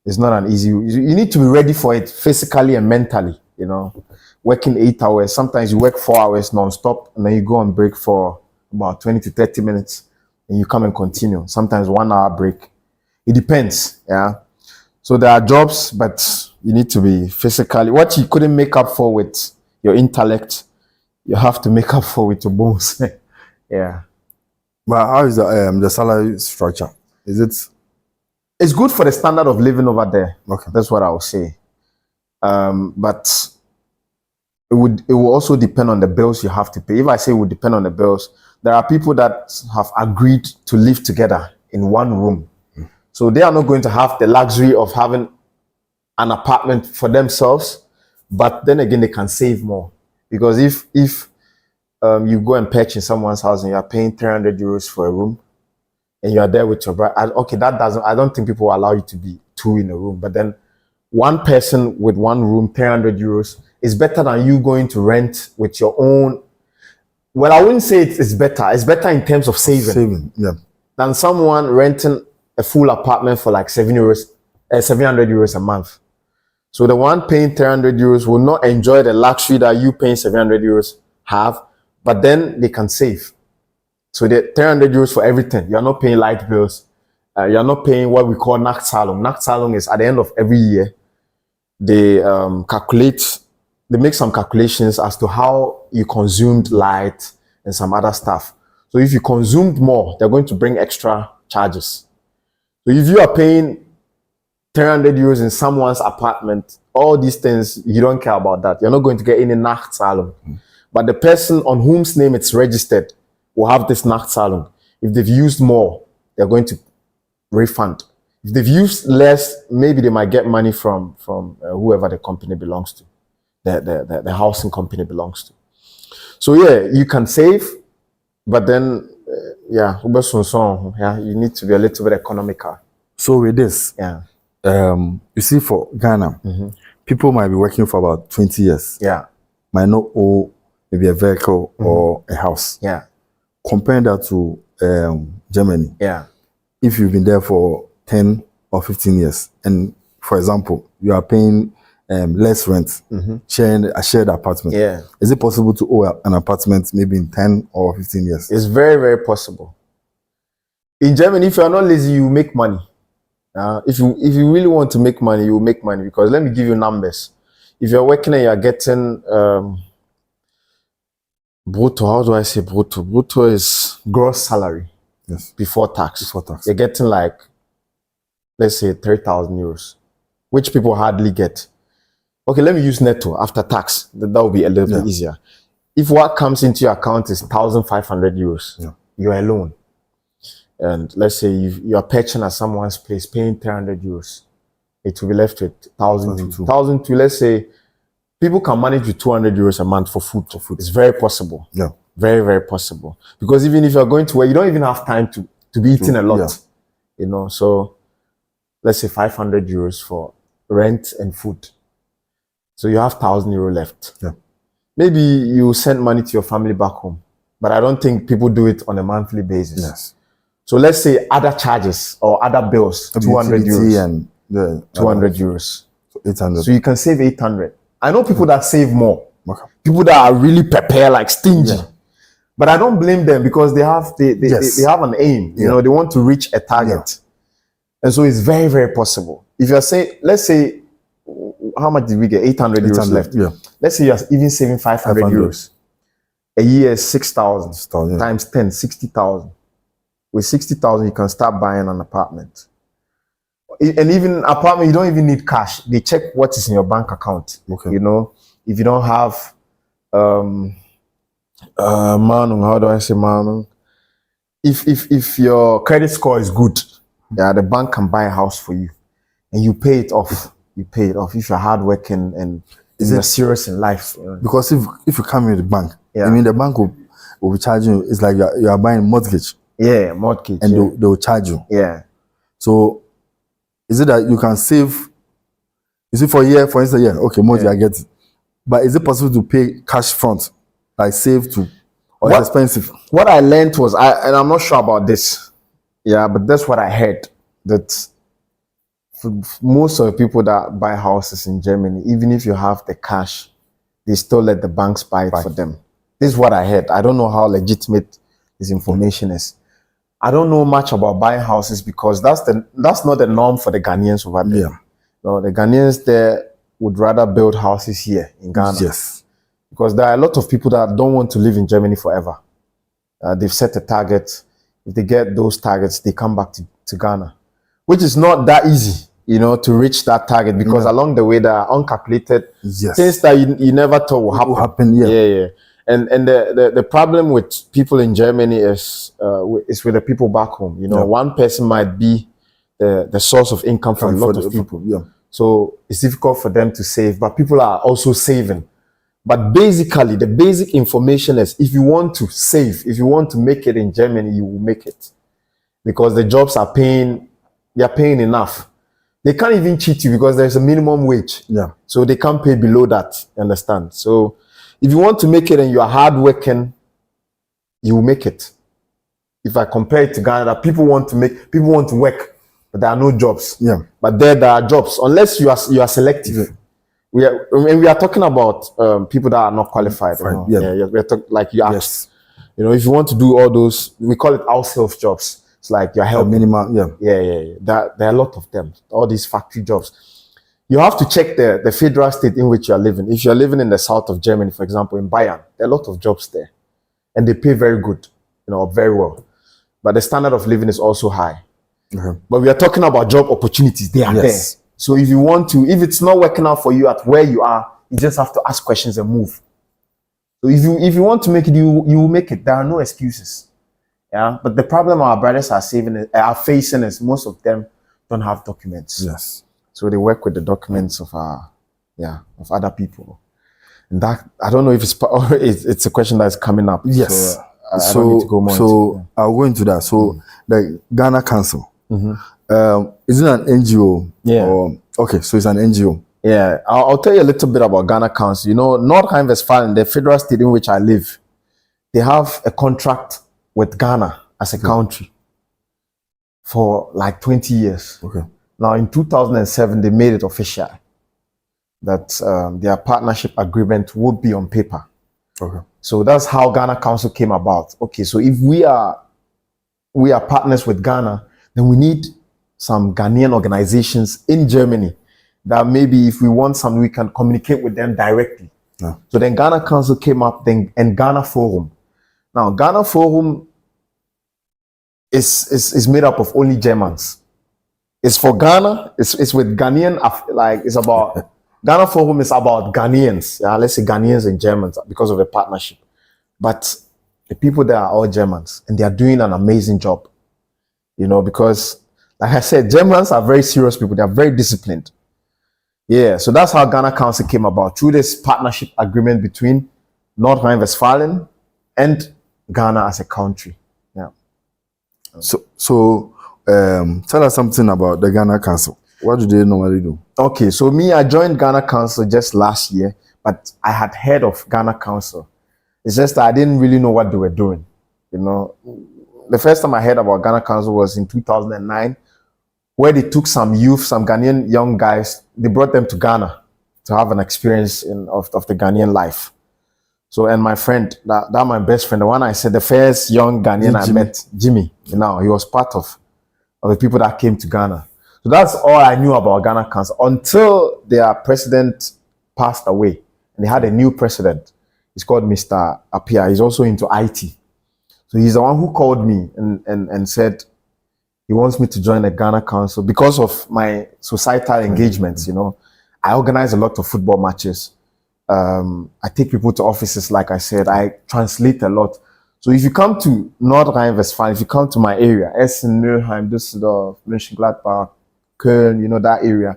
Speaker 1: It's not an easy. You need to be ready for it physically and mentally. You know, working 8 hours. Sometimes you work 4 hours non-stop, and then you go on break for about 20 to 30 minutes, and you come and continue. Sometimes 1 hour break. It depends. Yeah. So there are jobs, but you need to be physically. What you couldn't make up for with your intellect, you have to make up for with your bones. Yeah.
Speaker 2: But how is the salary structure? Is it?
Speaker 1: It's good for the standard of living over there.
Speaker 2: Okay.
Speaker 1: That's what I would say. But it will also depend on the bills you have to pay. If I say it would depend on the bills, there are people that have agreed to live together in one room. So they are not going to have the luxury of having an apartment for themselves, but then again, they can save more. Because if you go and pitch in someone's house and you are paying 300 euros for a room, and you are there with your bride, okay, I don't think people will allow you to be two in a room. But then one person with one room, 300 euros, is better than you going to rent with your own. Well, I wouldn't say it's better. It's better in terms of saving.
Speaker 2: Yeah.
Speaker 1: Than someone renting a full apartment for like 700 euros a month. So the one paying 300 euros will not enjoy the luxury that you paying 700 euros have, but then they can save. So the 300 euros for everything. You're not paying light bills. You're not paying what we call Nachtzahlung. Nachtzahlung is at the end of every year. They they make some calculations as to how you consumed light and some other stuff. So if you consumed more, they're going to bring extra charges. So if you are paying 300 euros in someone's apartment, all these things, you don't care about that. You're not going to get any Nachtzahlung. But the person on whose name it's registered will have this Nachtzahlung. If they've used more, they're going to refund. If they've used less, maybe they might get money from whoever the company belongs to, the housing company belongs to. So yeah, you can save, but then you need to be a little bit economical.
Speaker 2: So with this, you see, for Ghana, people might be working for about 20 years.
Speaker 1: Yeah.
Speaker 2: Might not own maybe a vehicle or a house.
Speaker 1: Yeah.
Speaker 2: Compare that to Germany.
Speaker 1: Yeah.
Speaker 2: If you've been there for 10 or 15 years, and for example, you are paying less rent, sharing a shared apartment.
Speaker 1: Yeah.
Speaker 2: Is it possible to own an apartment maybe in 10 or 15 years?
Speaker 1: It's very, very possible. In Germany, if you are not lazy, you make money. If you really want to make money, you will make money. Because let me give you numbers. If you're working and you're getting brutto, how do I say brutto? Brutto is gross salary.
Speaker 2: Yes.
Speaker 1: Before tax.
Speaker 2: Before tax.
Speaker 1: You're getting like, let's say 3,000 euros, which people hardly get. Okay, let me use netto after tax. That will be a little bit easier. If what comes into your account is 1,500 euros, you're alone. And let's say you are pitching at someone's place, paying 300 euros. It will be left with 1,002. Let's say people can manage with 200 euros a month for food. It's very possible.
Speaker 2: Yeah.
Speaker 1: Very, very possible. Because even if you're going to work, you don't even have time to be eating a lot. Yeah. You know, so let's say 500 euros for rent and food. So you have 1,000 euro left. Yeah. Maybe you send money to your family back home, but I don't think people do it on a monthly basis.
Speaker 2: Yes.
Speaker 1: So let's say other charges or other bills, 200 euros.
Speaker 2: And
Speaker 1: 200 euros.
Speaker 2: So 800.
Speaker 1: So you can save 800. I know people that save more. Okay. People that are really prepared, like stingy. Yeah. But I don't blame them because they have an aim. You know, they want to reach a target. Yeah. And so it's very, very possible. If you're saying, let's say, how much did we get? 800 euros left. Yeah. Let's say you're even saving 500 euros. A year is 6,000 times 10, 60,000. With 60,000, you can start buying an apartment. And even apartment, you don't even need cash. They check what is in your bank account. Okay. You know, if you don't have, how do I say, if your credit score is good, the bank can buy a house for you, and you pay it off. You pay it off if you're hardworking and you're serious in life. You know?
Speaker 2: Because if you come in the bank, I mean, the bank will be charging you. It's like you are buying mortgage.
Speaker 1: Yeah, mortgage.
Speaker 2: And they will charge you.
Speaker 1: Yeah.
Speaker 2: So is it that you can save? You see, for a year, for instance, okay, mortgage I get it. But is it possible to pay cash front, like save to, Or it's expensive?
Speaker 1: What I learned was, and I'm not sure about this, yeah, but that's what I heard, that most of the people that buy houses in Germany, even if you have the cash, they still let the banks buy it for them. This is what I heard. I don't know how legitimate this information is. I don't know much about buying houses because that's not the norm for the Ghanaians over there.
Speaker 2: Yeah.
Speaker 1: No, the Ghanaians there would rather build houses here in Ghana.
Speaker 2: Yes.
Speaker 1: Because there are a lot of people that don't want to live in Germany forever. They've set a target. If they get those targets, they come back to Ghana, which is not that easy, to reach that target, because along the way there are uncalculated things that you never thought will happen. Yeah. And the problem with people in Germany is with the people back home. One person might be the source of income for a lot of people.
Speaker 2: Yeah.
Speaker 1: So it's difficult for them to save, but people are also saving. But basically, the basic information is, if you want to save, if you want to make it in Germany, you will make it. Because the jobs are paying enough. They can't even cheat you because there's a minimum wage.
Speaker 2: Yeah.
Speaker 1: So they can't pay below that, you understand? So if you want to make it and you are hardworking, you will make it. If I compare it to Ghana, people want to work, but there are no jobs.
Speaker 2: Yeah.
Speaker 1: But there are jobs, unless you are selective.
Speaker 2: Yeah.
Speaker 1: We are talking about people that are not qualified. Yeah. We are like you asked.
Speaker 2: Yes.
Speaker 1: If you want to do all those, we call it house help jobs. It's like you're helping.
Speaker 2: Minimum. Yeah.
Speaker 1: Yeah. There are a lot of them. All these factory jobs. You have to check the federal state in which you are living. If you're living in the south of Germany, for example, in Bayern, there are a lot of jobs there, and they pay very good. Very well. But the standard of living is also high.
Speaker 2: Mm-hmm.
Speaker 1: But we are talking about job opportunities. They are there. So if it's not working out for you at where you are, you just have to ask questions and move. So if you want to make it, you will make it. There are no excuses. Yeah. But the problem our brothers are facing is most of them don't have documents.
Speaker 2: Yes.
Speaker 1: So they work with the documents of other people. And that, I don't know if it's a question that's coming up.
Speaker 2: Yes.
Speaker 1: So I don't need to go more into it.
Speaker 2: I'll go into that. So the Ghana Council.
Speaker 1: Mm-hmm.
Speaker 2: Is it an NGO?
Speaker 1: Yeah.
Speaker 2: Okay, so it's an NGO.
Speaker 1: Yeah, I'll tell you a little bit about Ghana Council. North Rhine-Westphalia, the federal state in which I live, they have a contract with Ghana as a country for like 20 years.
Speaker 2: Okay.
Speaker 1: Now, in 2007, they made it official that their partnership agreement would be on paper.
Speaker 2: Okay.
Speaker 1: So that's how Ghana Council came about. Okay, so if we are partners with Ghana, then we need some Ghanaian organizations in Germany that maybe if we want some, we can communicate with them directly.
Speaker 2: Yeah.
Speaker 1: So then Ghana Council came up, and Ghana Forum. Now, Ghana Forum is made up of only Germans. It's for Ghana. It's with Ghanaian, it's about, Ghana Forum is about Ghanaians. Let's say Ghanaians and Germans because of the partnership. But the people there are all Germans, and they are doing an amazing job. Because, like I said, Germans are very serious people. They are very disciplined. Yeah, so that's how Ghana Council came about, through this partnership agreement between North Rhine-Westphalia and Ghana as a country. Yeah.
Speaker 2: So tell us something about the Ghana Council. What do they normally do? Okay,
Speaker 1: so I joined Ghana Council just last year, but I had heard of Ghana Council. It's just that I didn't really know what they were doing. The first time I heard about Ghana Council was in 2009, where they took some Ghanaian young guys, they brought them to Ghana to have an experience of the Ghanaian life. So, and my friend, that my best friend, the one I said, the first young Ghanaian I met, Jimmy, he was part of the people that came to Ghana. So that's all I knew about Ghana Council until their president passed away, and they had a new president. He's called Mr. Apia. He's also into IT. So he's the one who called me and said he wants me to join the Ghana Council because of my societal engagements. I organize a lot of football matches. I take people to offices, like I said. I translate a lot. So if you come to North Rhine-Westphalia, if you come to my area, Essen, Mülheim, Düsseldorf, Mönchengladbach, Köln, that area,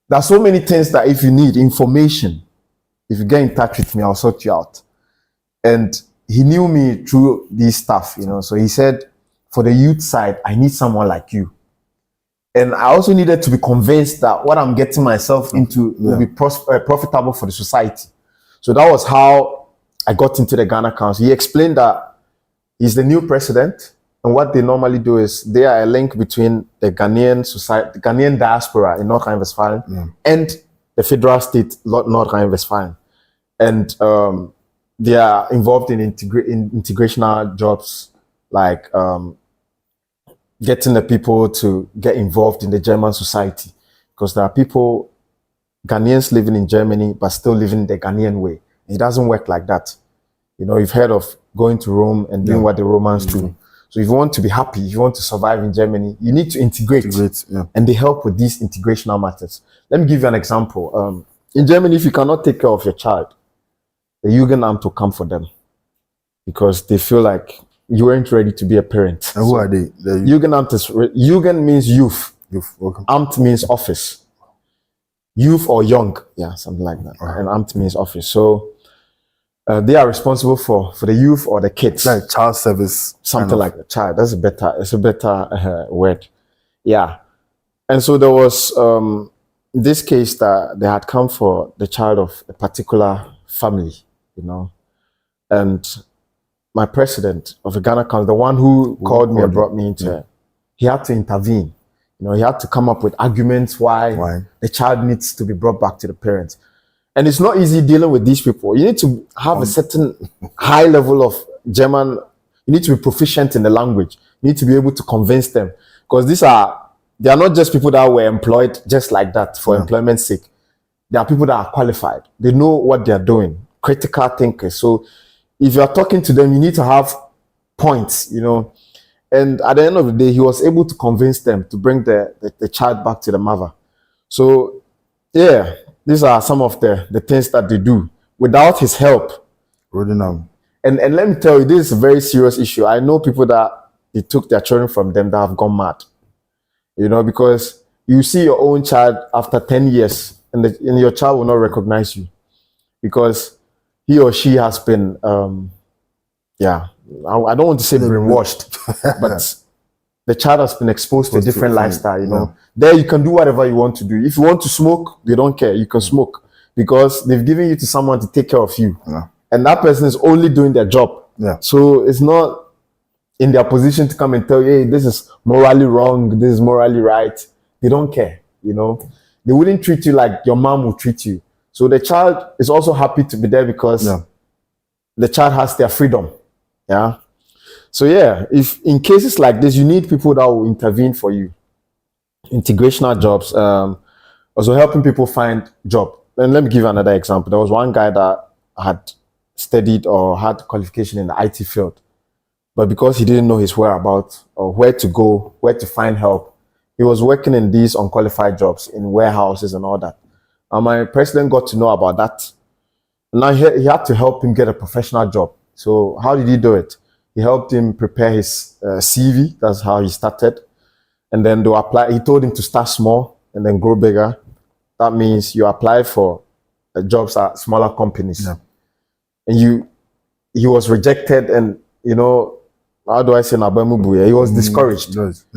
Speaker 1: there are so many things that if you need information, if you get in touch with me, I'll sort you out. And he knew me through this stuff, so he said, for the youth side, I need someone like you. And I also needed to be convinced that what I'm getting myself into will be profitable for the society. So that was how I got into the Ghana Council. He explained that he's the new president, and what they normally do is they are a link between the Ghanaian society, the Ghanaian diaspora in North Rhine-Westphalia, and the federal state, North Rhine-Westphalia. And they are involved in integrational jobs, like getting the people to get involved in the German society. Because there are people, Ghanaians living in Germany, but still living the Ghanaian way. It doesn't work like that. You know, you've heard of going to Rome and doing what the Romans do. So if you want to be happy, if you want to survive in Germany, you need to integrate. And they help with these integrational matters. Let me give you an example. In Germany, if you cannot take care of your child, the Jugendamt will come for them because they feel like you weren't ready to be a parent.
Speaker 2: And who are they?
Speaker 1: Jugendamt is, Jugend means youth.
Speaker 2: Okay.
Speaker 1: Amt means office. Youth or young, yeah, something like that. And Amt means office. So they are responsible for the youth or the kids.
Speaker 2: Like child service.
Speaker 1: Something like that. Child, it's a better word. Yeah. And so there was this case that they had come for the child of a particular family, you know. And my president of the Ghana Council, the one who called me and brought me into it, he had to intervene. You know, he had to come up with arguments why the child needs to be brought back to the parents. And it's not easy dealing with these people. You need to have a certain high level of German. You need to be proficient in the language. You need to be able to convince them. Because they are not just people that were employed just like that for employment's sake. They are people that are qualified. They know what they are doing. Critical thinkers. So if you are talking to them, you need to have points, you know. And at the end of the day, he was able to convince them to bring the child back to the mother. So, yeah, these are some of the things that they do. Without his help.
Speaker 2: And
Speaker 1: let me tell you, this is a very serious issue. I know people that they took their children from them that have gone mad. You know, because you see your own child after 10 years and your child will not recognize you. Because he or she has been, I don't want to say brainwashed, but the child has been exposed to a different lifestyle, you know. There you can do whatever you want to do. If you want to smoke, they don't care. You can smoke because they've given you to someone to take care of you. And that person is only doing their job. So it's not in their position to come and tell you, hey, this is morally wrong, this is morally right. They don't care, you know. They wouldn't treat you like your mom would treat you. So the child is also happy to be there because the child has their freedom. Yeah. So yeah, if in cases like this, you need people that will intervene for you. Integrational jobs, also helping people find job. And let me give you another example. There was one guy that had studied or had qualification in the IT field, but because he didn't know his whereabouts or where to go, where to find help, he was working in these unqualified jobs in warehouses and all that. And my president got to know about that. And now he had to help him get a professional job. So how did he do it? He helped him prepare his CV. That's how he started. And then to apply, he told him to start small and then grow bigger. That means you apply for jobs at smaller companies. And he was rejected, and you know, how do I say Nabamubuya? He was discouraged.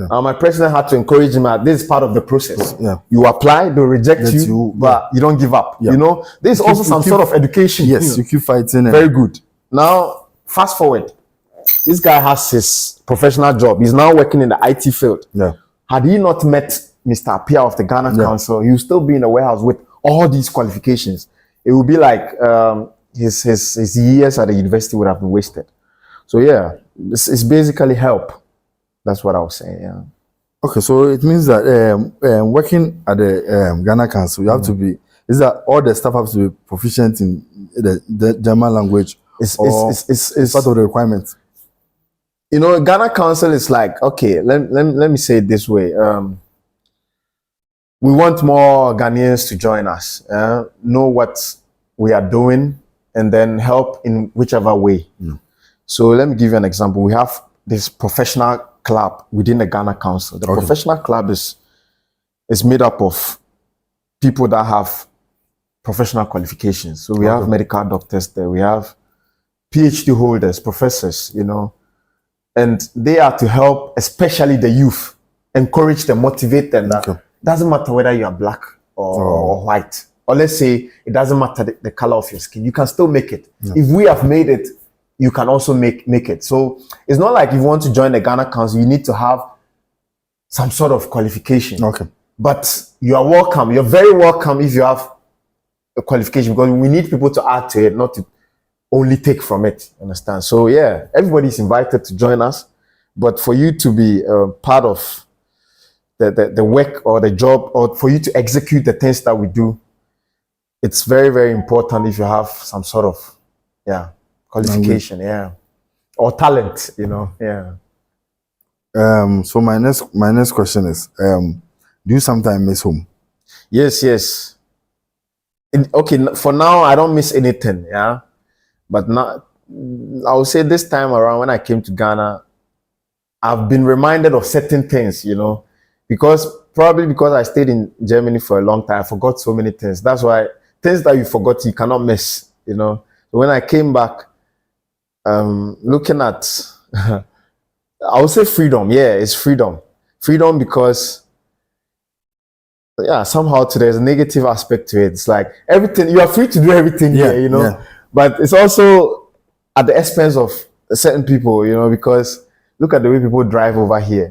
Speaker 1: My president had to encourage him that this is part of the process. You apply, they'll reject you, but you don't give up. You know, there's also some sort of education.
Speaker 2: Yes, you keep fighting.
Speaker 1: Very good. Now, fast forward. This guy has his professional job. He's now working in the IT field. Had he not met Mr. Apia of the Ghana Council, he would still be in the warehouse with all these qualifications. It would be like his years at the university would have been wasted. So yeah, it's basically help. That's what I was saying. Yeah.
Speaker 2: Okay, so it means that working at the Ghana Council, you have to be. Is that all the staff have to be proficient in the German language? It's part of the requirement.
Speaker 1: You know, Ghana Council is like, okay, let me say it this way. We want more Ghanaians to join us, know what we are doing, and then help in whichever way. So let me give you an example. We have this professional club within the Ghana Council. The professional club is made up of people that have professional qualifications. So we have medical doctors there. We have PhD holders, professors, you know, and they are to help, especially the youth, encourage them, motivate them. That doesn't matter whether you are black or white, or let's say it doesn't matter the color of your skin, you can still make it. If we have made it, you can also make it. So it's not like if you want to join the Ghana Council, you need to have some sort of qualification.
Speaker 2: Okay.
Speaker 1: But you are welcome. You're very welcome if you have a qualification, because we need people to add to it, not to only take from it. Understand? So yeah, everybody's invited to join us. But for you to be part of the work or the job, or for you to execute the things that we do, it's very, very important if you have some sort of qualification, or talent,
Speaker 2: So my next question is, do you sometimes miss home?
Speaker 1: Yes. Okay, for now I don't miss anything, but now I would say this time around when I came to Ghana, I've been reminded of certain things, because I stayed in Germany for a long time, I forgot so many things. That's why things that you forgot, you cannot miss, So when I came back, looking at, I would say freedom. Yeah, it's freedom. Freedom because, somehow there's a negative aspect to it. It's like everything, you are free to do everything here, but it's also at the expense of certain people, because look at the way people drive over here.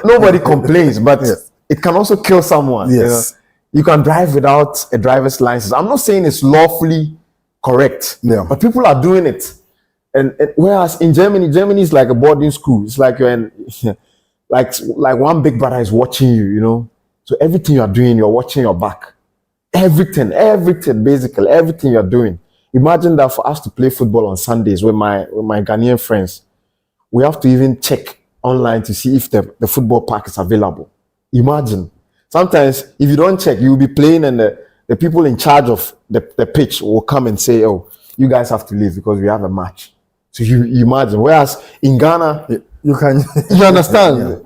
Speaker 1: Nobody complains, but it can also kill someone.
Speaker 2: Yes.
Speaker 1: You can drive without a driver's license. I'm not saying it's lawfully correct, but people are doing it. And whereas in Germany is like a boarding school. It's like you're in, like one big brother is watching you, So everything you're doing, you're watching your back. Everything, basically, everything you're doing. Imagine that for us to play football on Sundays with my Ghanaian friends, we have to even check online to see if the football park is available. Imagine. Sometimes if you don't check, you'll be playing and the people in charge of the pitch will come and say, oh, you guys have to leave because we have a match. So you imagine. Whereas in Ghana,
Speaker 2: you
Speaker 1: understand.
Speaker 2: Yeah.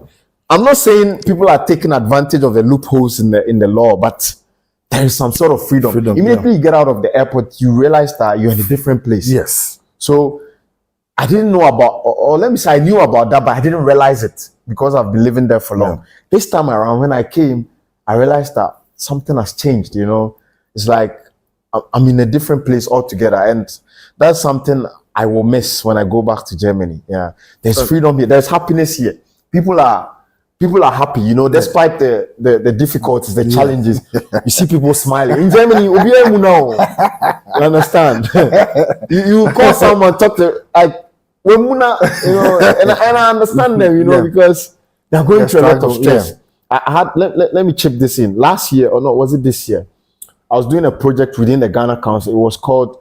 Speaker 1: I'm not saying people are taking advantage of the loopholes in the law, but there is some sort of freedom. Immediately you get out of the airport, you realize that you're in a different place.
Speaker 2: Yes.
Speaker 1: So I didn't know about, or let me say I knew about that, but I didn't realize it because I've been living there for long. This time around, when I came, I realized that something has changed, It's like I'm in a different place altogether. And that's something I will miss when I go back to Germany. Yeah. There's freedom here. There's happiness here. People are happy, despite the difficulties, the challenges. You see people smiling. In Germany, you understand? you call someone, talk to, like, and I understand them, because they're going through a lot of stress. I had, let me chip this in. Last year, or no, was it this year? I was doing a project within the Ghana Council. It was called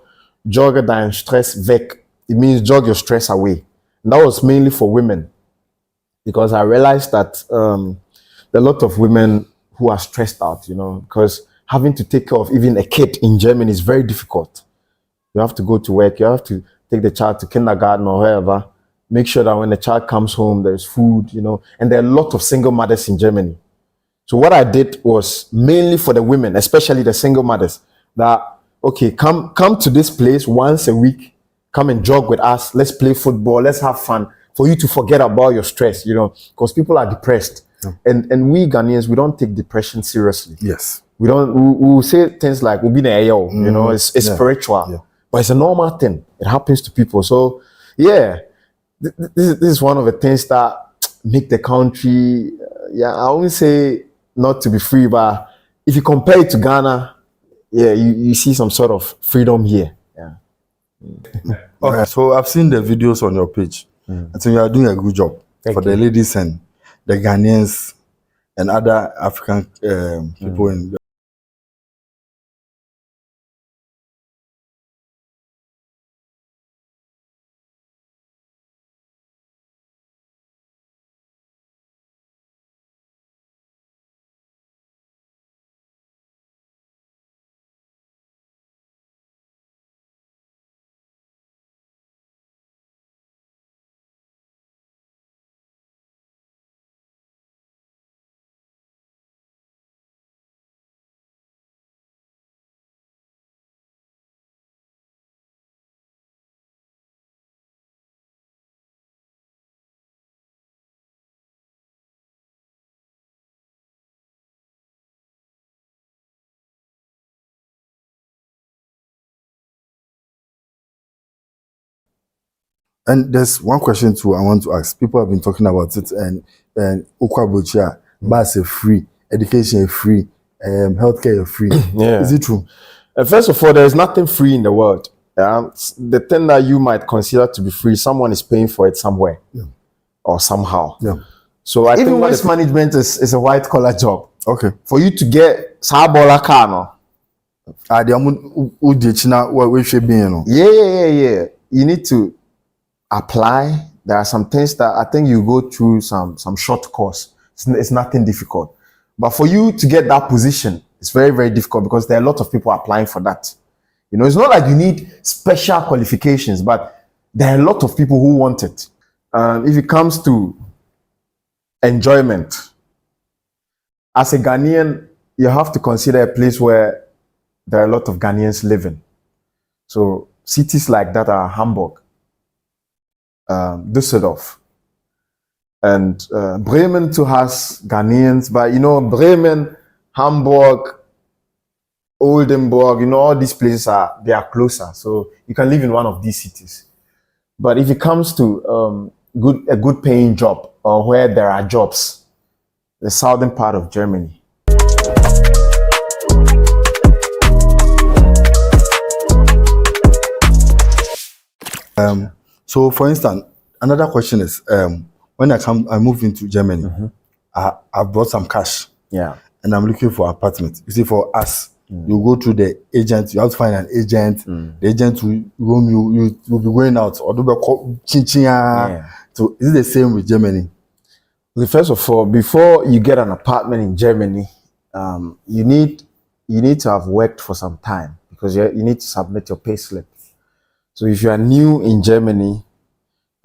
Speaker 1: Jogge dein Stress weg. It means jog your stress away. And that was mainly for women, because I realized that there are a lot of women who are stressed out, because having to take care of even a kid in Germany is very difficult. You have to go to work, you have to take the child to kindergarten or wherever, make sure that when the child comes home, there's food, and there are a lot of single mothers in Germany. So what I did was mainly for the women, especially the single mothers, that, okay, come to this place once a week, come and jog with us, let's play football, let's have fun, for you to forget about your stress, because people are depressed. And we Ghanaians, we don't take depression seriously.
Speaker 2: Yes.
Speaker 1: We will say things like, we'll be in a it's spiritual. Yeah. But it's a normal thing. It happens to people. So, yeah, this is one of the things that make the country, I won't say not to be free, but if you compare it to Ghana, you see some sort of freedom here. Yeah.
Speaker 2: Okay, so I've seen the videos on your page. I think you are doing a good job for the ladies and the Ghanaians and other African people in the And there's one question too I want to ask. People have been talking about it, and Ukwabuchia, bus is free, education is free, healthcare is free.
Speaker 1: Yeah.
Speaker 2: Is it true?
Speaker 1: First of all, there is nothing free in the world. The thing that you might consider to be free, someone is paying for it somewhere or somehow.
Speaker 2: Yeah.
Speaker 1: So I think waste management is a white collar job.
Speaker 2: Okay.
Speaker 1: For you to get Sabola Kano. Yeah. You need to apply. There are some things that I think you go through some short course. It's nothing difficult. But for you to get that position, it's very, very difficult because there are a lot of people applying for that. You know, it's not like you need special qualifications, but there are a lot of people who want it. If it comes to enjoyment, as a Ghanaian, you have to consider a place where there are a lot of Ghanaians living. So cities like that are Hamburg, Düsseldorf, and Bremen too has Ghanaians, but you know, Bremen, Hamburg, Oldenburg, you know, all these places they are closer, so you can live in one of these cities. But if it comes to a good paying job or where there are jobs, the southern part of Germany.
Speaker 2: So for instance, another question is, when I move into Germany, I brought some cash.
Speaker 1: Yeah.
Speaker 2: And I'm looking for apartment. You see, for us, you go to the agent, you have to find an agent. The agent will roam you will be going out or do yeah. So is it the same with Germany?
Speaker 1: Well, first of all, before you get an apartment in Germany, you need to have worked for some time because you need to submit your pay slip. So if you are new in Germany,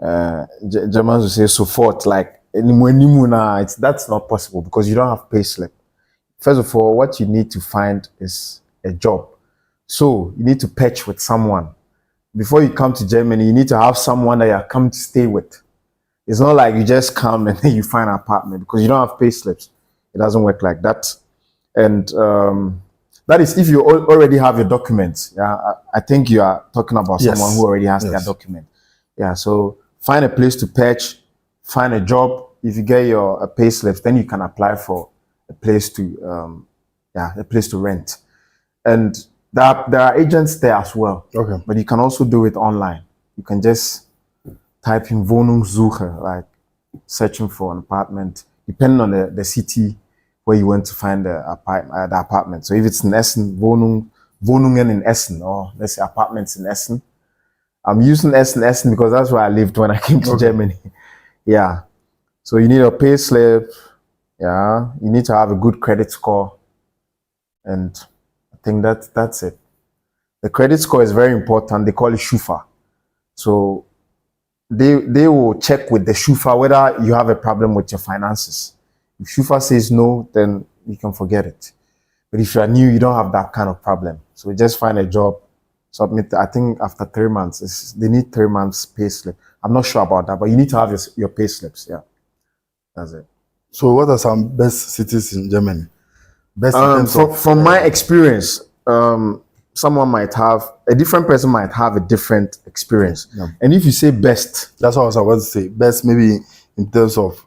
Speaker 1: Germans will say sofort, like that's not possible because you don't have pay slip. First of all, what you need to find is a job. So you need to patch with someone. Before you come to Germany, you need to have someone that you're come to stay with. It's not like you just come and then you find an apartment because you don't have pay slips. It doesn't work like that. And that is if you already have your documents. Yeah, I think you are talking about someone who already has their document. Yeah, so find a place to patch, find a job. If you get your pay slips, then you can apply for a place to rent. And there are agents there as well.
Speaker 2: Okay.
Speaker 1: But you can also do it online. You can just type in Wohnungssuche, like searching for an apartment, depending on the city where you want to find the apartment. So if it's in Essen, Wohnungen in Essen, or let's say apartments in Essen. I'm using Essen because that's where I lived when I came to Germany. Yeah. So you need a pay slip. Yeah. You need to have a good credit score. And I think that's it. The credit score is very important. They call it Schufa. So they will check with the Schufa whether you have a problem with your finances. If Schufa says no, then you can forget it. But if you are new, you don't have that kind of problem. So just find a job, submit. I think after 3 months, they need 3 months pay slip. I'm not sure about that, but you need to have your pay slips. Yeah, that's it.
Speaker 2: So what are some best cities in Germany?
Speaker 1: From my experience, someone might have a different person might have a different experience.
Speaker 2: Yeah.
Speaker 1: And if you say best,
Speaker 2: that's what I was about to say. Best maybe in terms of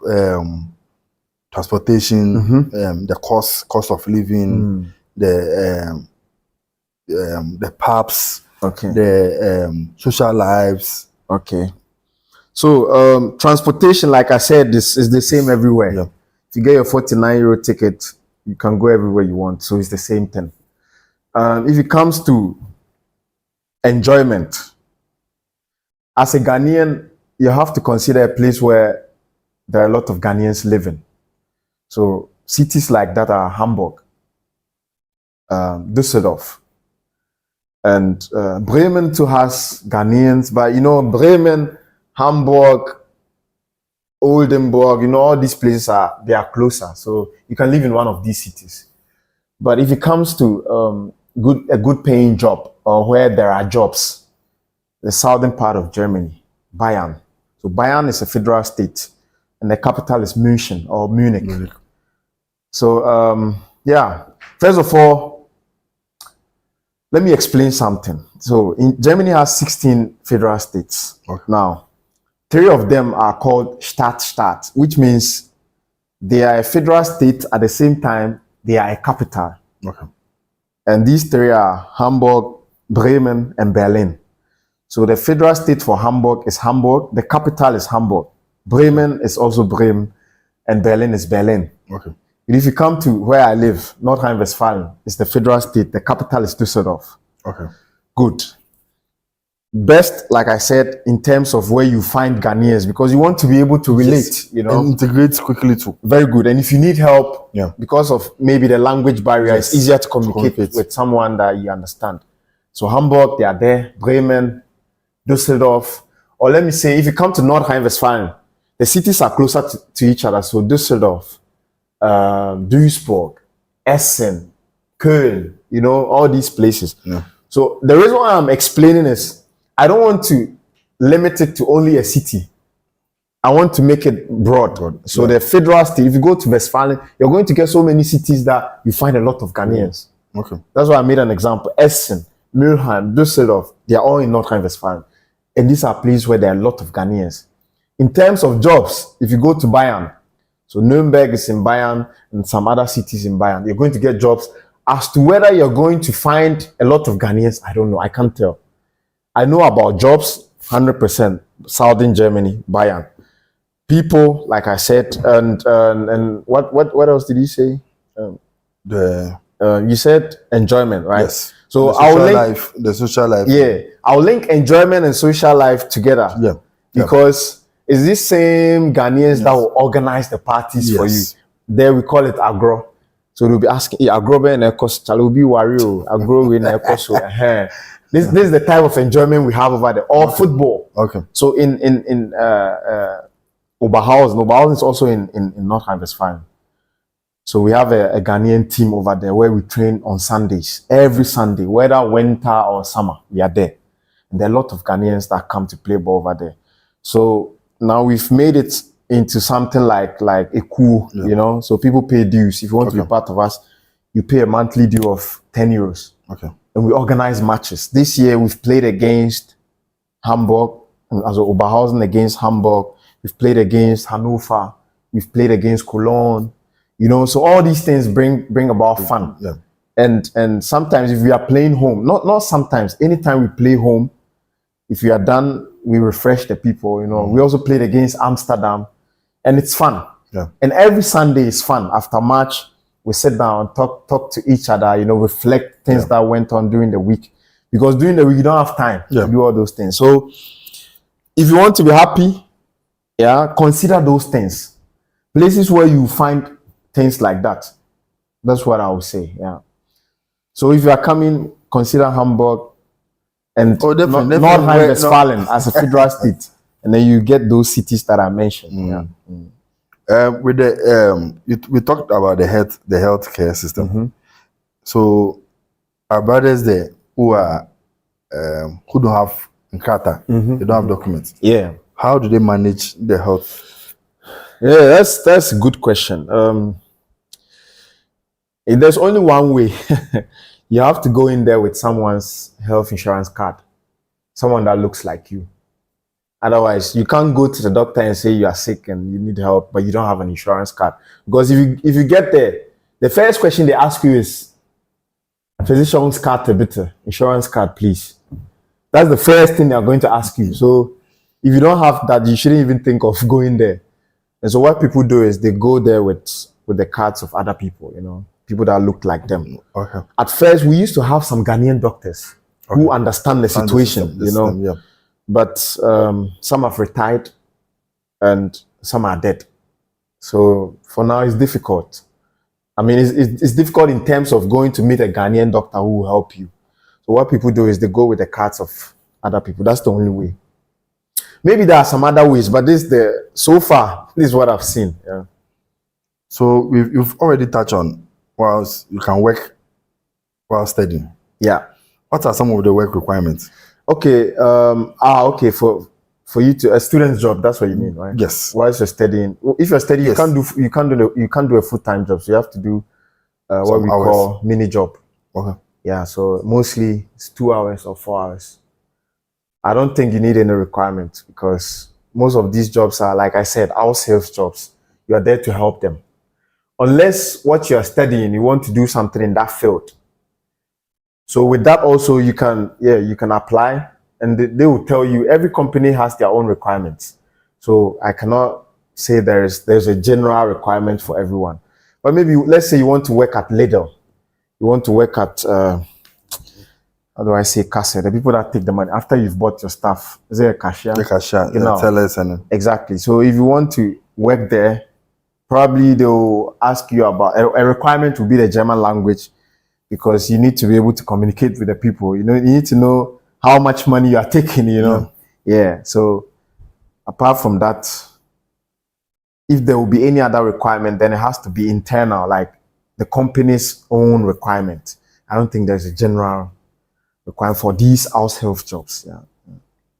Speaker 2: transportation, the cost of living, the pubs, the social lives.
Speaker 1: Okay. So transportation, like I said, is the same everywhere.
Speaker 2: Yeah.
Speaker 1: If you get your 49 euro ticket, you can go everywhere you want. So it's the same thing. If it comes to enjoyment, as a Ghanaian, you have to consider a place where there are a lot of Ghanaians living. So cities like that are Hamburg, Düsseldorf, and Bremen too has Ghanaians, but you know, Bremen, Hamburg, Oldenburg, you know, all these places they are closer, so you can live in one of these cities. But if it comes to a good paying job or where there are jobs, the southern part of Germany, Bayern. So Bayern is a federal state, and the capital is München or Munich. So yeah, first of all, let me explain something. So Germany has 16 federal states now. Three of them are called Stadt, which means they are a federal state at the same time they are a capital.
Speaker 2: Okay.
Speaker 1: And these three are Hamburg, Bremen, and Berlin. So the federal state for Hamburg is Hamburg, the capital is Hamburg. Bremen is also Bremen, and Berlin is Berlin.
Speaker 2: Okay.
Speaker 1: And if you come to where I live, North Rhine-Westphalia, it's the federal state, the capital is Düsseldorf.
Speaker 2: Okay.
Speaker 1: Good. Best, like I said, in terms of where you find Ghanaians, because you want to be able to relate, you know.
Speaker 2: And integrate quickly too.
Speaker 1: Very good. And if you need help,
Speaker 2: Yeah.
Speaker 1: because of maybe the language barrier,
Speaker 2: Yes.
Speaker 1: it's easier to communicate with someone that you understand. So Hamburg, they are there, Bremen, Düsseldorf, or let me say, if you come to North Rhine-Westphalia, the cities are closer to each other. So Düsseldorf, Duisburg, Essen, Köln, you know, all these places.
Speaker 2: Yeah.
Speaker 1: So the reason why I'm explaining is, I don't want to limit it to only a city. I want to make it broad. So the federal state, if you go to Westphalia, you're going to get so many cities that you find a lot of Ghanaians.
Speaker 2: Okay.
Speaker 1: That's why I made an example. Essen, Mülheim, Düsseldorf, they are all in North Rhine-Westphalia. And these are places where there are a lot of Ghanaians. In terms of jobs, if you go to Bayern, so Nuremberg is in Bayern and some other cities in Bayern, you're going to get jobs. As to whether you're going to find a lot of Ghanaians, I don't know. I can't tell. I know about jobs, 100%, Southern Germany, Bayern. People, like I said, and what else did you say? You said enjoyment, right?
Speaker 2: Yes.
Speaker 1: So
Speaker 2: The social life.
Speaker 1: Yeah, I'll link enjoyment and social life together.
Speaker 2: Yeah.
Speaker 1: Because it's these same Ghanaians that will organize the parties for you. There we call it agro. So they'll be asking, agro be na ekos, chalubi wario, agro we na ekos. This is the type of enjoyment we have over there. Or football.
Speaker 2: Okay.
Speaker 1: So in Oberhausen is also in North Rhine-Westphalia. So we have a Ghanaian team over there where we train on Sundays. Every Sunday, whether winter or summer, we are there. And there are a lot of Ghanaians that come to play ball over there. So now we've made it into something like a cool, you know. So people pay dues. If you want to be part of us, you pay a monthly due of 10 euros.
Speaker 2: Okay.
Speaker 1: And we organize matches. This year we've played against Hamburg, also Oberhausen against Hamburg. We've played against Hannover. We've played against Cologne. You know, so all these things bring about fun.
Speaker 2: Yeah.
Speaker 1: And sometimes if we are playing home, not sometimes, anytime we play home, if we are done, we refresh the people, you know. We also played against Amsterdam, and it's fun.
Speaker 2: Yeah.
Speaker 1: And every Sunday is fun. After match, we sit down, talk to each other, you know, reflect things that went on during the week. Because during the week, you don't have time to do all those things. So if you want to be happy, consider those things. Places where you find things like that. That's what I would say, So if you are coming, consider Hamburg and
Speaker 2: definitely.
Speaker 1: North Rhine-Westphalia as a federal state. And then you get those cities that I mentioned.
Speaker 2: With the we talked about the healthcare system. So our brothers there who are who don't have Nkata, they don't have documents.
Speaker 1: Yeah.
Speaker 2: How do they manage the health?
Speaker 1: Yeah, that's a good question. There's only one way. You have to go in there with someone's health insurance card, someone that looks like you. Otherwise, you can't go to the doctor and say you are sick and you need help, but you don't have an insurance card. Because if you get there, the first question they ask you is, physician's card, bitte, insurance card, please. That's the first thing they are going to ask you. So if you don't have that, you shouldn't even think of going there. And so what people do is they go there with the cards of other people, you know, people that look like them.
Speaker 2: Okay.
Speaker 1: At first, we used to have some Ghanaian doctors who understand the situation, you know. But some have retired and some are dead. So for now, it's difficult. I mean, it's difficult in terms of going to meet a Ghanaian doctor who will help you. So what people do is they go with the cards of other people. That's the only way. Maybe there are some other ways, but so far, this is what I've seen. Yeah.
Speaker 2: So you've already touched on whilst you can work while studying.
Speaker 1: Yeah.
Speaker 2: What are some of the work requirements?
Speaker 1: Okay. Okay. For you to a student's job, that's what you mean, right?
Speaker 2: Yes.
Speaker 1: Whilst you're studying, if you're studying,
Speaker 2: Yes.
Speaker 1: you can't do a full-time job. So you have to do what we call mini job.
Speaker 2: Okay.
Speaker 1: Yeah. So mostly it's 2 hours or 4 hours. I don't think you need any requirements because most of these jobs are, like I said, house sales jobs. You are there to help them. Unless what you are studying, you want to do something in that field. So with that also, you can apply, and they will tell you, every company has their own requirements. So I cannot say there's a general requirement for everyone. But maybe, let's say you want to work at Lidl. You want to work at, how do I say, cashier? The people that take the money after you've bought your stuff. Is it a cashier?
Speaker 2: The cashier, the tellers, and
Speaker 1: exactly. So if you want to work there, probably they'll ask you about a requirement will be the German language, because you need to be able to communicate with the people. You need to know how much money you are taking. Yeah. So apart from that, if there will be any other requirement, then it has to be internal, like the company's own requirement. I don't think there's a general requirement for these house health jobs. Yeah.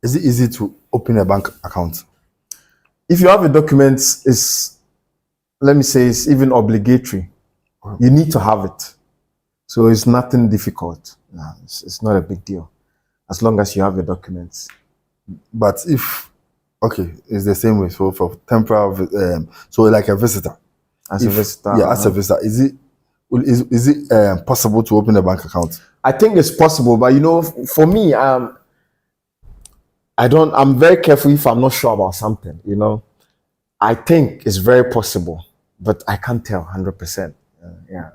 Speaker 2: Is it easy to open a bank account?
Speaker 1: If you have the documents, let me say, it's even obligatory. You need to have it. So it's nothing difficult. No, it's not a big deal, as long as you have the documents.
Speaker 2: But it's the same way. So for temporary, so like a visitor.
Speaker 1: As a visitor.
Speaker 2: Yeah, as a visitor. Is it possible to open a bank account?
Speaker 1: I think it's possible, but for me, I'm very careful if I'm not sure about something. I think it's very possible, but I can't tell 100%. Yeah.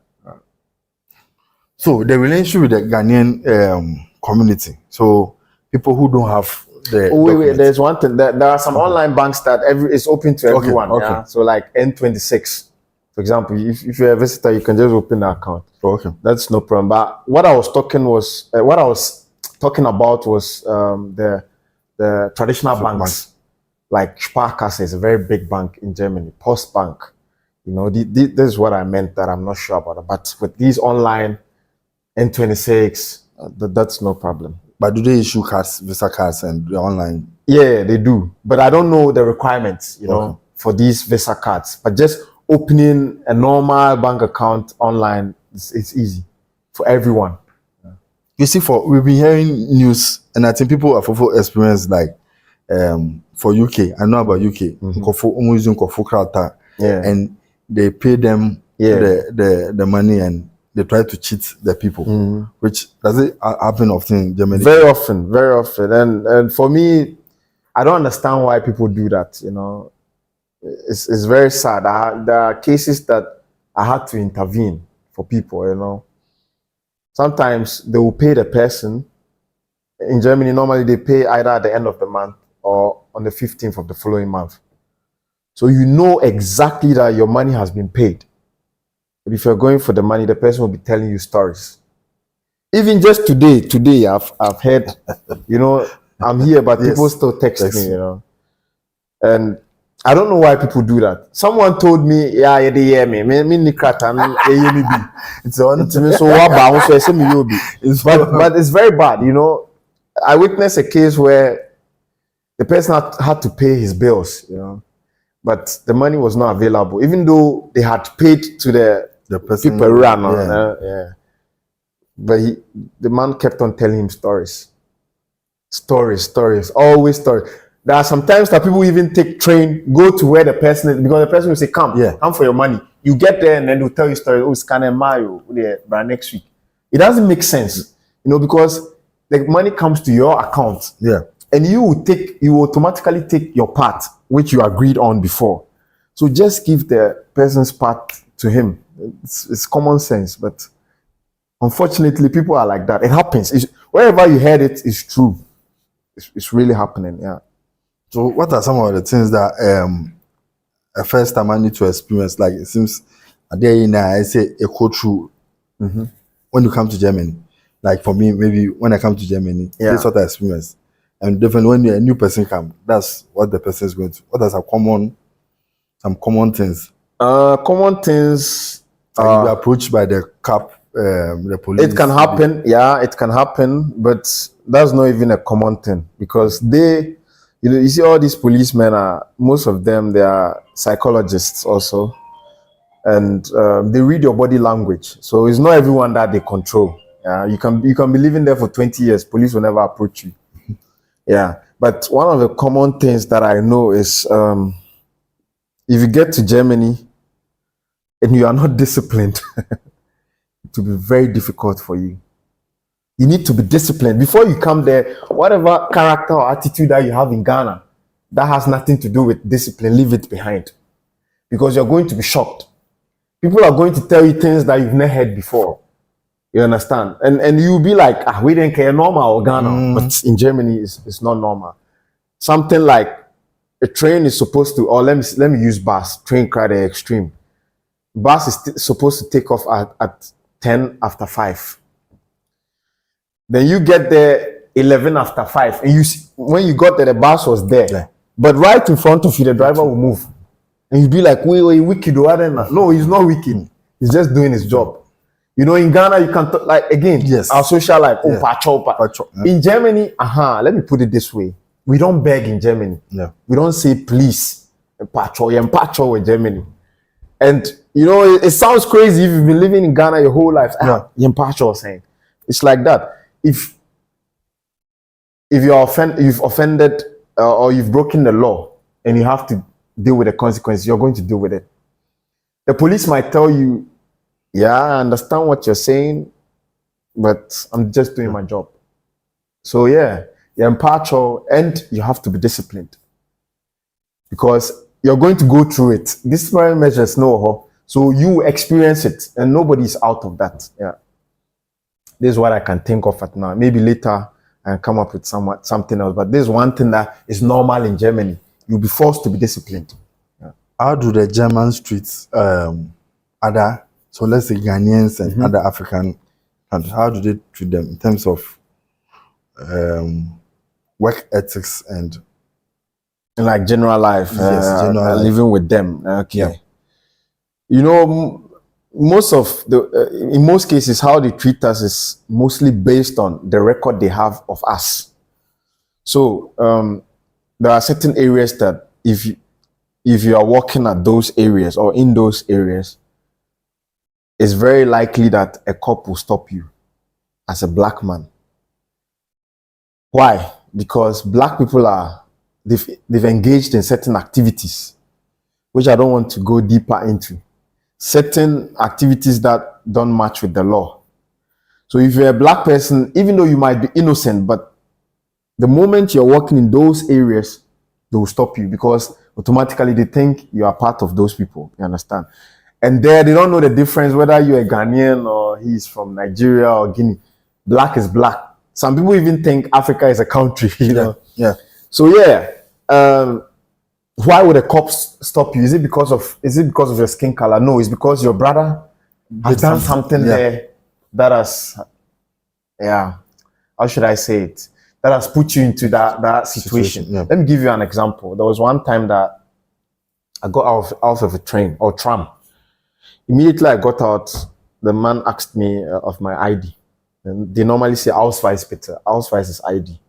Speaker 2: So the relationship with the Ghanaian community. So people who don't have the
Speaker 1: wait. There's one thing. There are some online banks that it's open to everyone.
Speaker 2: Okay.
Speaker 1: Yeah? So like N26, for example, if you're a visitor, you can just open an account.
Speaker 2: Okay.
Speaker 1: That's no problem. But what I was talking about was the traditional banks. Like Sparkasse is a very big bank in Germany. Postbank. This is what I meant, that I'm not sure about it. But with these online N26, that's no problem.
Speaker 2: But do they issue cards, Visa cards, and the online?
Speaker 1: Yeah, they do. But I don't know the requirements, for these Visa cards. But just opening a normal bank account online, it's easy for everyone. Yeah.
Speaker 2: You see, we've been hearing news, and I think people have also experienced, like, for UK. I know about UK. Using and they pay them the money, and they try to cheat the people. Which does it happen often in Germany?
Speaker 1: Very often. And for me, I don't understand why people do that. It's very sad. There are cases that I had to intervene for people. Sometimes they will pay the person. In Germany, normally they pay either at the end of the month or on the 15th of the following month. So you know exactly that your money has been paid. But if you're going for the money, the person will be telling you stories. Even just today I've heard, I'm here, but people still text me, And I don't know why people do that. Someone told me, but it's very bad, I witnessed a case where the person had to pay his bills, but the money was not available, even though they had paid to the person people around. But the man kept on telling him stories, always stories. There are sometimes that people even take train, go to where the person is, because the person will say, come for your money. You get there and then they'll tell you stories. Oh, scan a mayo by next week. It doesn't make sense, because the money comes to your account.
Speaker 2: Yeah.
Speaker 1: And you will automatically take your part, which you agreed on before. So just give the person's part to him. It's common sense, but unfortunately, people are like that. It happens. Wherever you heard it, it's true. It's really happening. Yeah.
Speaker 2: So, what are some of the things that a first time I need to experience? Like, it seems I say a go through when you come to Germany. Like for me, maybe when I come to Germany, this sort of experience. And definitely when a new person comes, that's what the person is going to. What are some common things?
Speaker 1: Common things.
Speaker 2: Like be approached by the cop, the police.
Speaker 1: It can happen. It can happen, but that's not even a common thing, because you see all these policemen most of them, they are psychologists also, and they read your body language. So it's not everyone that they control. You can be living there for 20 years. Police will never approach you. Yeah, But one of the common things that I know is if you get to Germany and you are not disciplined, it will be very difficult for you. You need to be disciplined. Before you come there, whatever character or attitude that you have in Ghana, that has nothing to do with discipline, leave it behind. Because you're going to be shocked. People are going to tell you things that you've never heard before. You understand? And you'll be like, we didn't care, normal or Ghana. But in Germany, it's not normal. Something like a train is supposed to, or let me use bus, train quite extreme. Bus is supposed to take off at 10 after 5. Then you get there 11 after 5. And when you got there, the bus was there. Yeah. But right in front of you, the driver will move. And you'll be like, wait, wicked. No, he's not wicked. He's just doing his job. You know, in Ghana, you can, yes, our social life, yeah. In Germany, let me put it this way. We don't beg in Germany. Yeah. We don't say please. Patrol in Germany. And, you know, it sounds crazy if you've been living in Ghana your whole life. Saying. It's like that. If you've offended or you've broken the law and you have to deal with the consequences, you're going to deal with it. The police might tell you, yeah, I understand what you're saying, but I'm just doing my job. So yeah, you're impartial and you have to be disciplined because you're going to go through it. Disciplinary measures, so you experience it and nobody's out of that. Yeah. This is what I can think of at now. Maybe later I can come up with something else, but this is one thing that is normal in Germany. You'll be forced to be disciplined. Yeah.
Speaker 2: How do the German streets, so let's say Ghanaians and other African countries, how do they treat them in terms of work ethics and
Speaker 1: like general life, living with them? Okay. Yeah. You know, in most cases, how they treat us is mostly based on the record they have of us. So there are certain areas that if you are working at those areas or in those areas, it's very likely that a cop will stop you as a black man. Why? Because black people they've engaged in certain activities, which I don't want to go deeper into. Certain activities that don't match with the law. So if you're a black person, even though you might be innocent, but the moment you're working in those areas, they will stop you because automatically they think you are part of those people. You understand? And there, they don't know the difference whether you're a Ghanaian or he's from Nigeria or Guinea. Black is black. Some people even think Africa is a country, you know?
Speaker 2: Yeah.
Speaker 1: So yeah, why would the cops stop you? Is it because of your skin color? No, it's because your brother has done something there that has, how should I say it? That has put you into that situation. Yeah. Let me give you an example. There was one time that I got out of a train or tram. Immediately I got out, the man asked me of my ID. And they normally say Ausweis bitte. Ausweis is ID.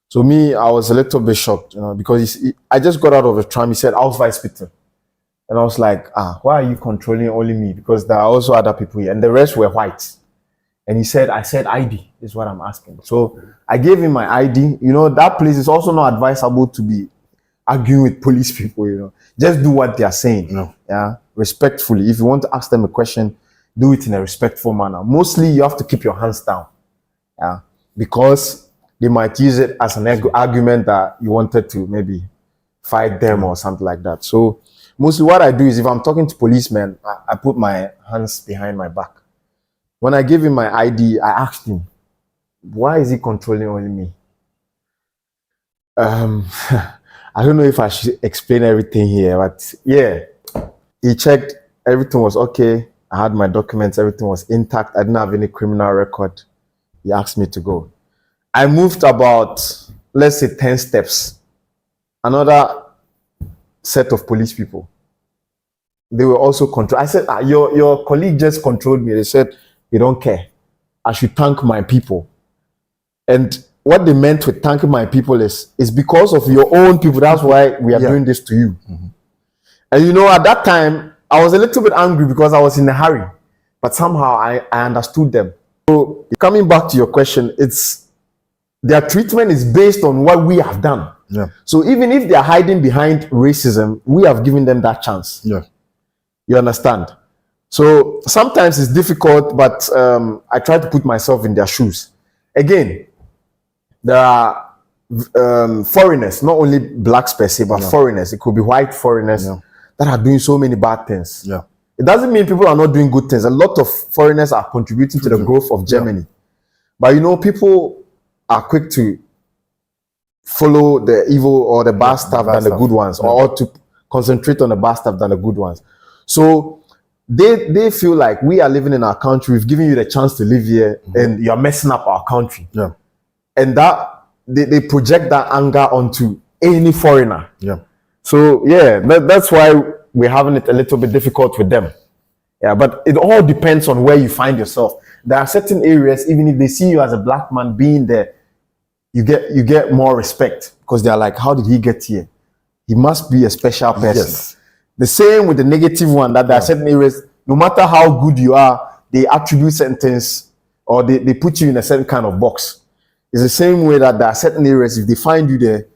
Speaker 1: So me, I was a little bit shocked, because I just got out of the tram. He said Ausweis bitte. And I was like, why are you controlling only me? Because there are also other people here. And the rest were white. And he said, I said ID is what I'm asking. So I gave him my ID. That place is also not advisable to be arguing with police people, Just do what they are saying. Yeah. Respectfully. If you want to ask them a question, do it in a respectful manner. Mostly you have to keep your hands down. Yeah. Because they might use it as an argument that you wanted to maybe fight them or something like that. So mostly what I do is if I'm talking to policemen, I put my hands behind my back. When I gave him my ID, I asked him, why is he controlling only me? I don't know if I should explain everything here, but yeah, he checked, everything was okay. I had my documents, everything was intact. I didn't have any criminal record. He asked me to go. I moved about, let's say 10 steps. Another set of police people. They were also control. I said, your colleague just controlled me. They said, they don't care. I should thank my people. And what they meant with thanking my people is because of your own people. That's why we are doing this to you. Mm-hmm. And at that time, I was a little bit angry because I was in a hurry. But somehow I understood them. So coming back to your question, it's their treatment is based on what we have done.
Speaker 2: Yeah.
Speaker 1: So even if they are hiding behind racism, we have given them that chance.
Speaker 2: Yeah.
Speaker 1: You understand? So sometimes it's difficult, but I try to put myself in their shoes. Again, there are foreigners, not only blacks per se, but foreigners. It could be white foreigners that are doing so many bad things.
Speaker 2: Yeah.
Speaker 1: It doesn't mean people are not doing good things. A lot of foreigners are contributing to the growth of Germany. But you know, people are quick to follow the evil or the bad stuff than the good ones, or to concentrate on the bad stuff than the good ones. So they feel like we are living in our country, we've given you the chance to live here, and you're messing up our country.
Speaker 2: Yeah.
Speaker 1: And that they project that anger onto any foreigner.
Speaker 2: Yeah.
Speaker 1: So yeah, that's why we're having it a little bit difficult with them. Yeah, but it all depends on where you find yourself. There are certain areas, even if they see you as a black man being there, you get more respect, because they're like, how did he get here? He must be a special person.
Speaker 2: Yes.
Speaker 1: The same with the negative one, that there are certain areas, no matter how good you are, they attribute certain things, or they put you in a certain kind of box. It's the same way that there are certain areas, if they find you there,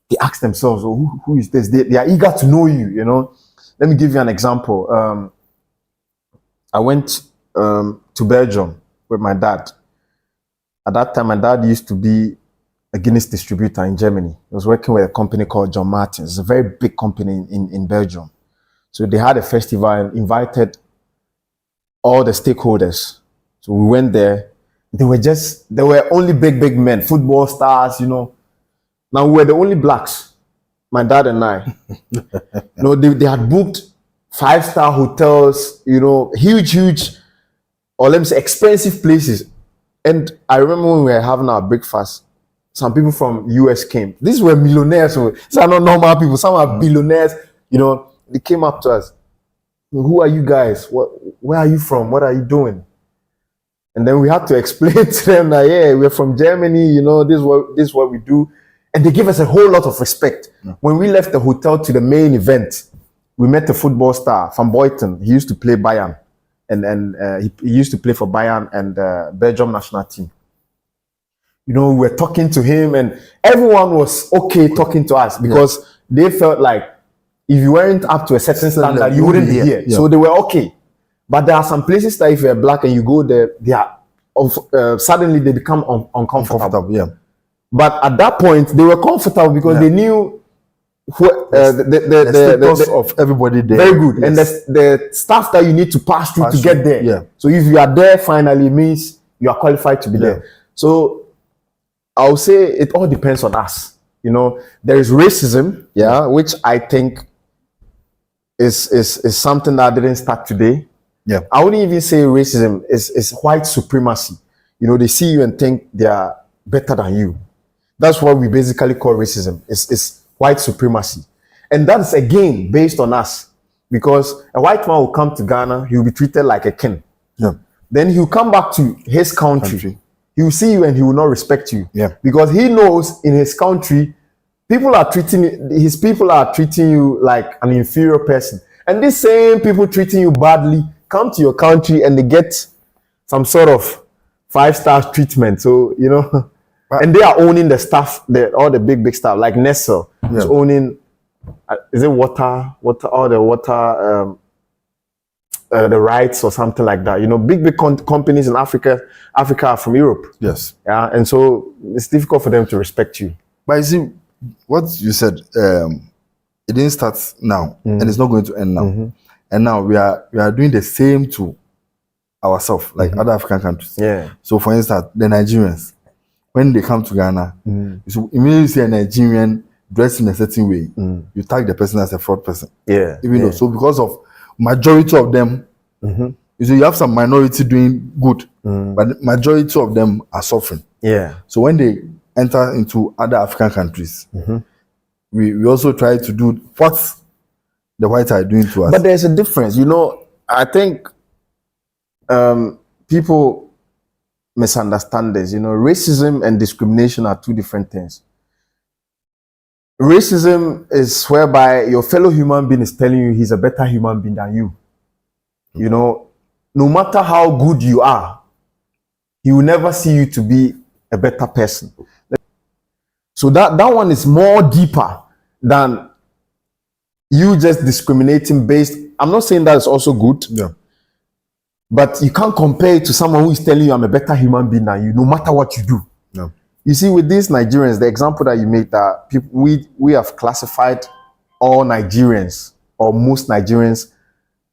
Speaker 1: they ask themselves, oh, who is this? They are eager to know you, you know. Let me give you an example. I went to Belgium with my dad. At that time, my dad used to be a Guinness distributor in Germany. He was working with a company called John Martins. It's a very big company in Belgium. So they had a festival and invited all the stakeholders. So we went there. They were only big men, football stars, you know. Now we were the only blacks, my dad and I. You know, they had booked 5-star hotels, you know, huge, or let me say expensive places. And I remember when we were having our breakfast, some people from US came. These were millionaires. So these are not normal people. Some are billionaires. You know, they came up to us. Who are you guys? Where are you from? What are you doing? And then we had to explain to them that, yeah, we're from Germany. You know, this is what we do. And they gave us a whole lot of respect. Yeah. When we left the hotel to the main event, we met a football star from Beuthen. He used to play Bayern. And he used to play for Bayern and Belgium national team. You know, we were talking to him, and everyone was okay talking to us, because they felt like if you weren't up to a certain standard, you wouldn't be here. Yeah. So they were okay. But there are some places that if you're black and you go there, they are suddenly they become uncomfortable. Yeah. But at that point, they were comfortable because they knew the
Speaker 2: status of everybody there.
Speaker 1: Very good. Yes. And the stuff that you need to pass through to get there. Yeah. So if you are there finally, it means you are qualified to be there. So I would say it all depends on us. You know, there is racism, which I think is something that didn't start today. Yeah. I wouldn't even say racism is white supremacy. You know, they see you and think they are better than you. That's what we basically call racism. It's white supremacy. And that's again based on us. Because a white man will come to Ghana, he will be treated like a king. Yeah. Then he'll come back to his country. He will see you and he will not respect you. Yeah. Because he knows in his country, his people are treating you like an inferior person. And these same people treating you badly come to your country and they get some sort of 5-star treatment. So, you know, and they are owning the stuff, all the big stuff, like Nestle is owning, is it water, all the water, the rights or something like that. You know, big companies in Africa are from Europe. Yes. Yeah, and so it's difficult for them to respect you.
Speaker 2: But you see, what you said, it didn't start now, and it's not going to end now. And now we are doing the same to ourselves, like other African countries. Yeah. So, for instance, the Nigerians, when they come to Ghana, you immediately see a Nigerian dressed in a certain way, you tag the person as a fraud person. Yeah. Even though, so because of majority of them, you see, you have some minority doing good, but majority of them are suffering. Yeah. So when they enter into other African countries, we also try to do what the whites are doing to us.
Speaker 1: But there's a difference. You know, I think people misunderstand this. You know, racism and discrimination are two different things. Racism is whereby your fellow human being is telling you he's a better human being than you. You know, no matter how good you are, he will never see you to be a better person. So that one is more deeper than you just discriminating based. I'm not saying that is also good.
Speaker 2: Yeah.
Speaker 1: But you can't compare it to someone who is telling you I'm a better human being than you, no matter what you do.
Speaker 2: No.
Speaker 1: You see, with these Nigerians, the example that you made, that people, we have classified all Nigerians or most Nigerians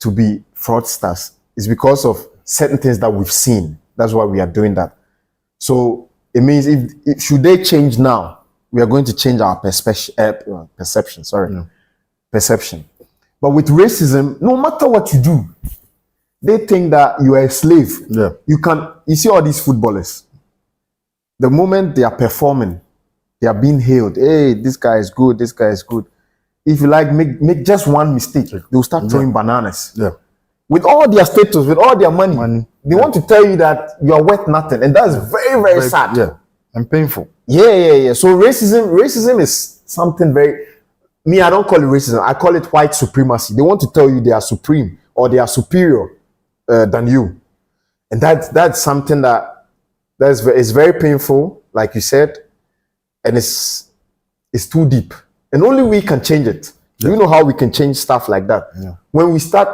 Speaker 1: to be fraudsters is because of certain things that we've seen. That's why we are doing that. So it means if should they change now, we are going to change our perception. Perception. But with racism, no matter what you do, they think that you are a slave.
Speaker 2: Yeah.
Speaker 1: You see all these footballers. The moment they are performing, they are being hailed. Hey, this guy is good. This guy is good. If you like, make just one mistake, they will start throwing bananas.
Speaker 2: Yeah.
Speaker 1: With all their status, with all their money. They want to tell you that you are worth nothing, and that's very, very sad.
Speaker 2: Yeah, and painful.
Speaker 1: Yeah. So racism is something very. Me, I don't call it racism. I call it white supremacy. They want to tell you they are supreme or they are superior than you, and that's something is very painful, like you said, and it's too deep, and only we can change it. Yeah. You know how we can change stuff like that?
Speaker 2: Yeah.
Speaker 1: When we start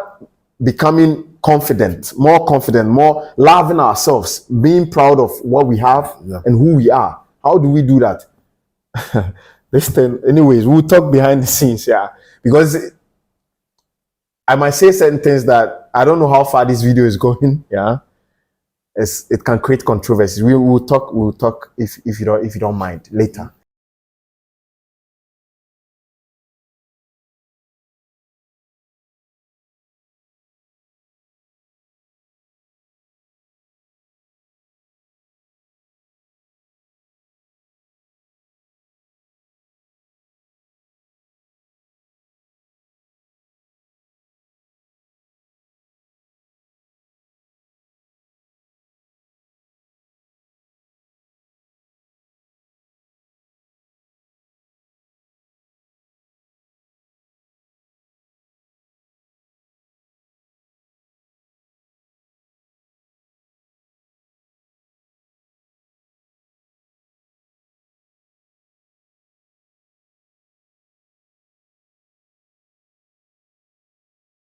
Speaker 1: becoming more loving ourselves, being proud of what we have and who we are. How do we do that? Anyways, we'll talk behind the scenes, because I might say certain things that I don't know how far this video is going. It can create controversy. We'll talk if you don't mind later.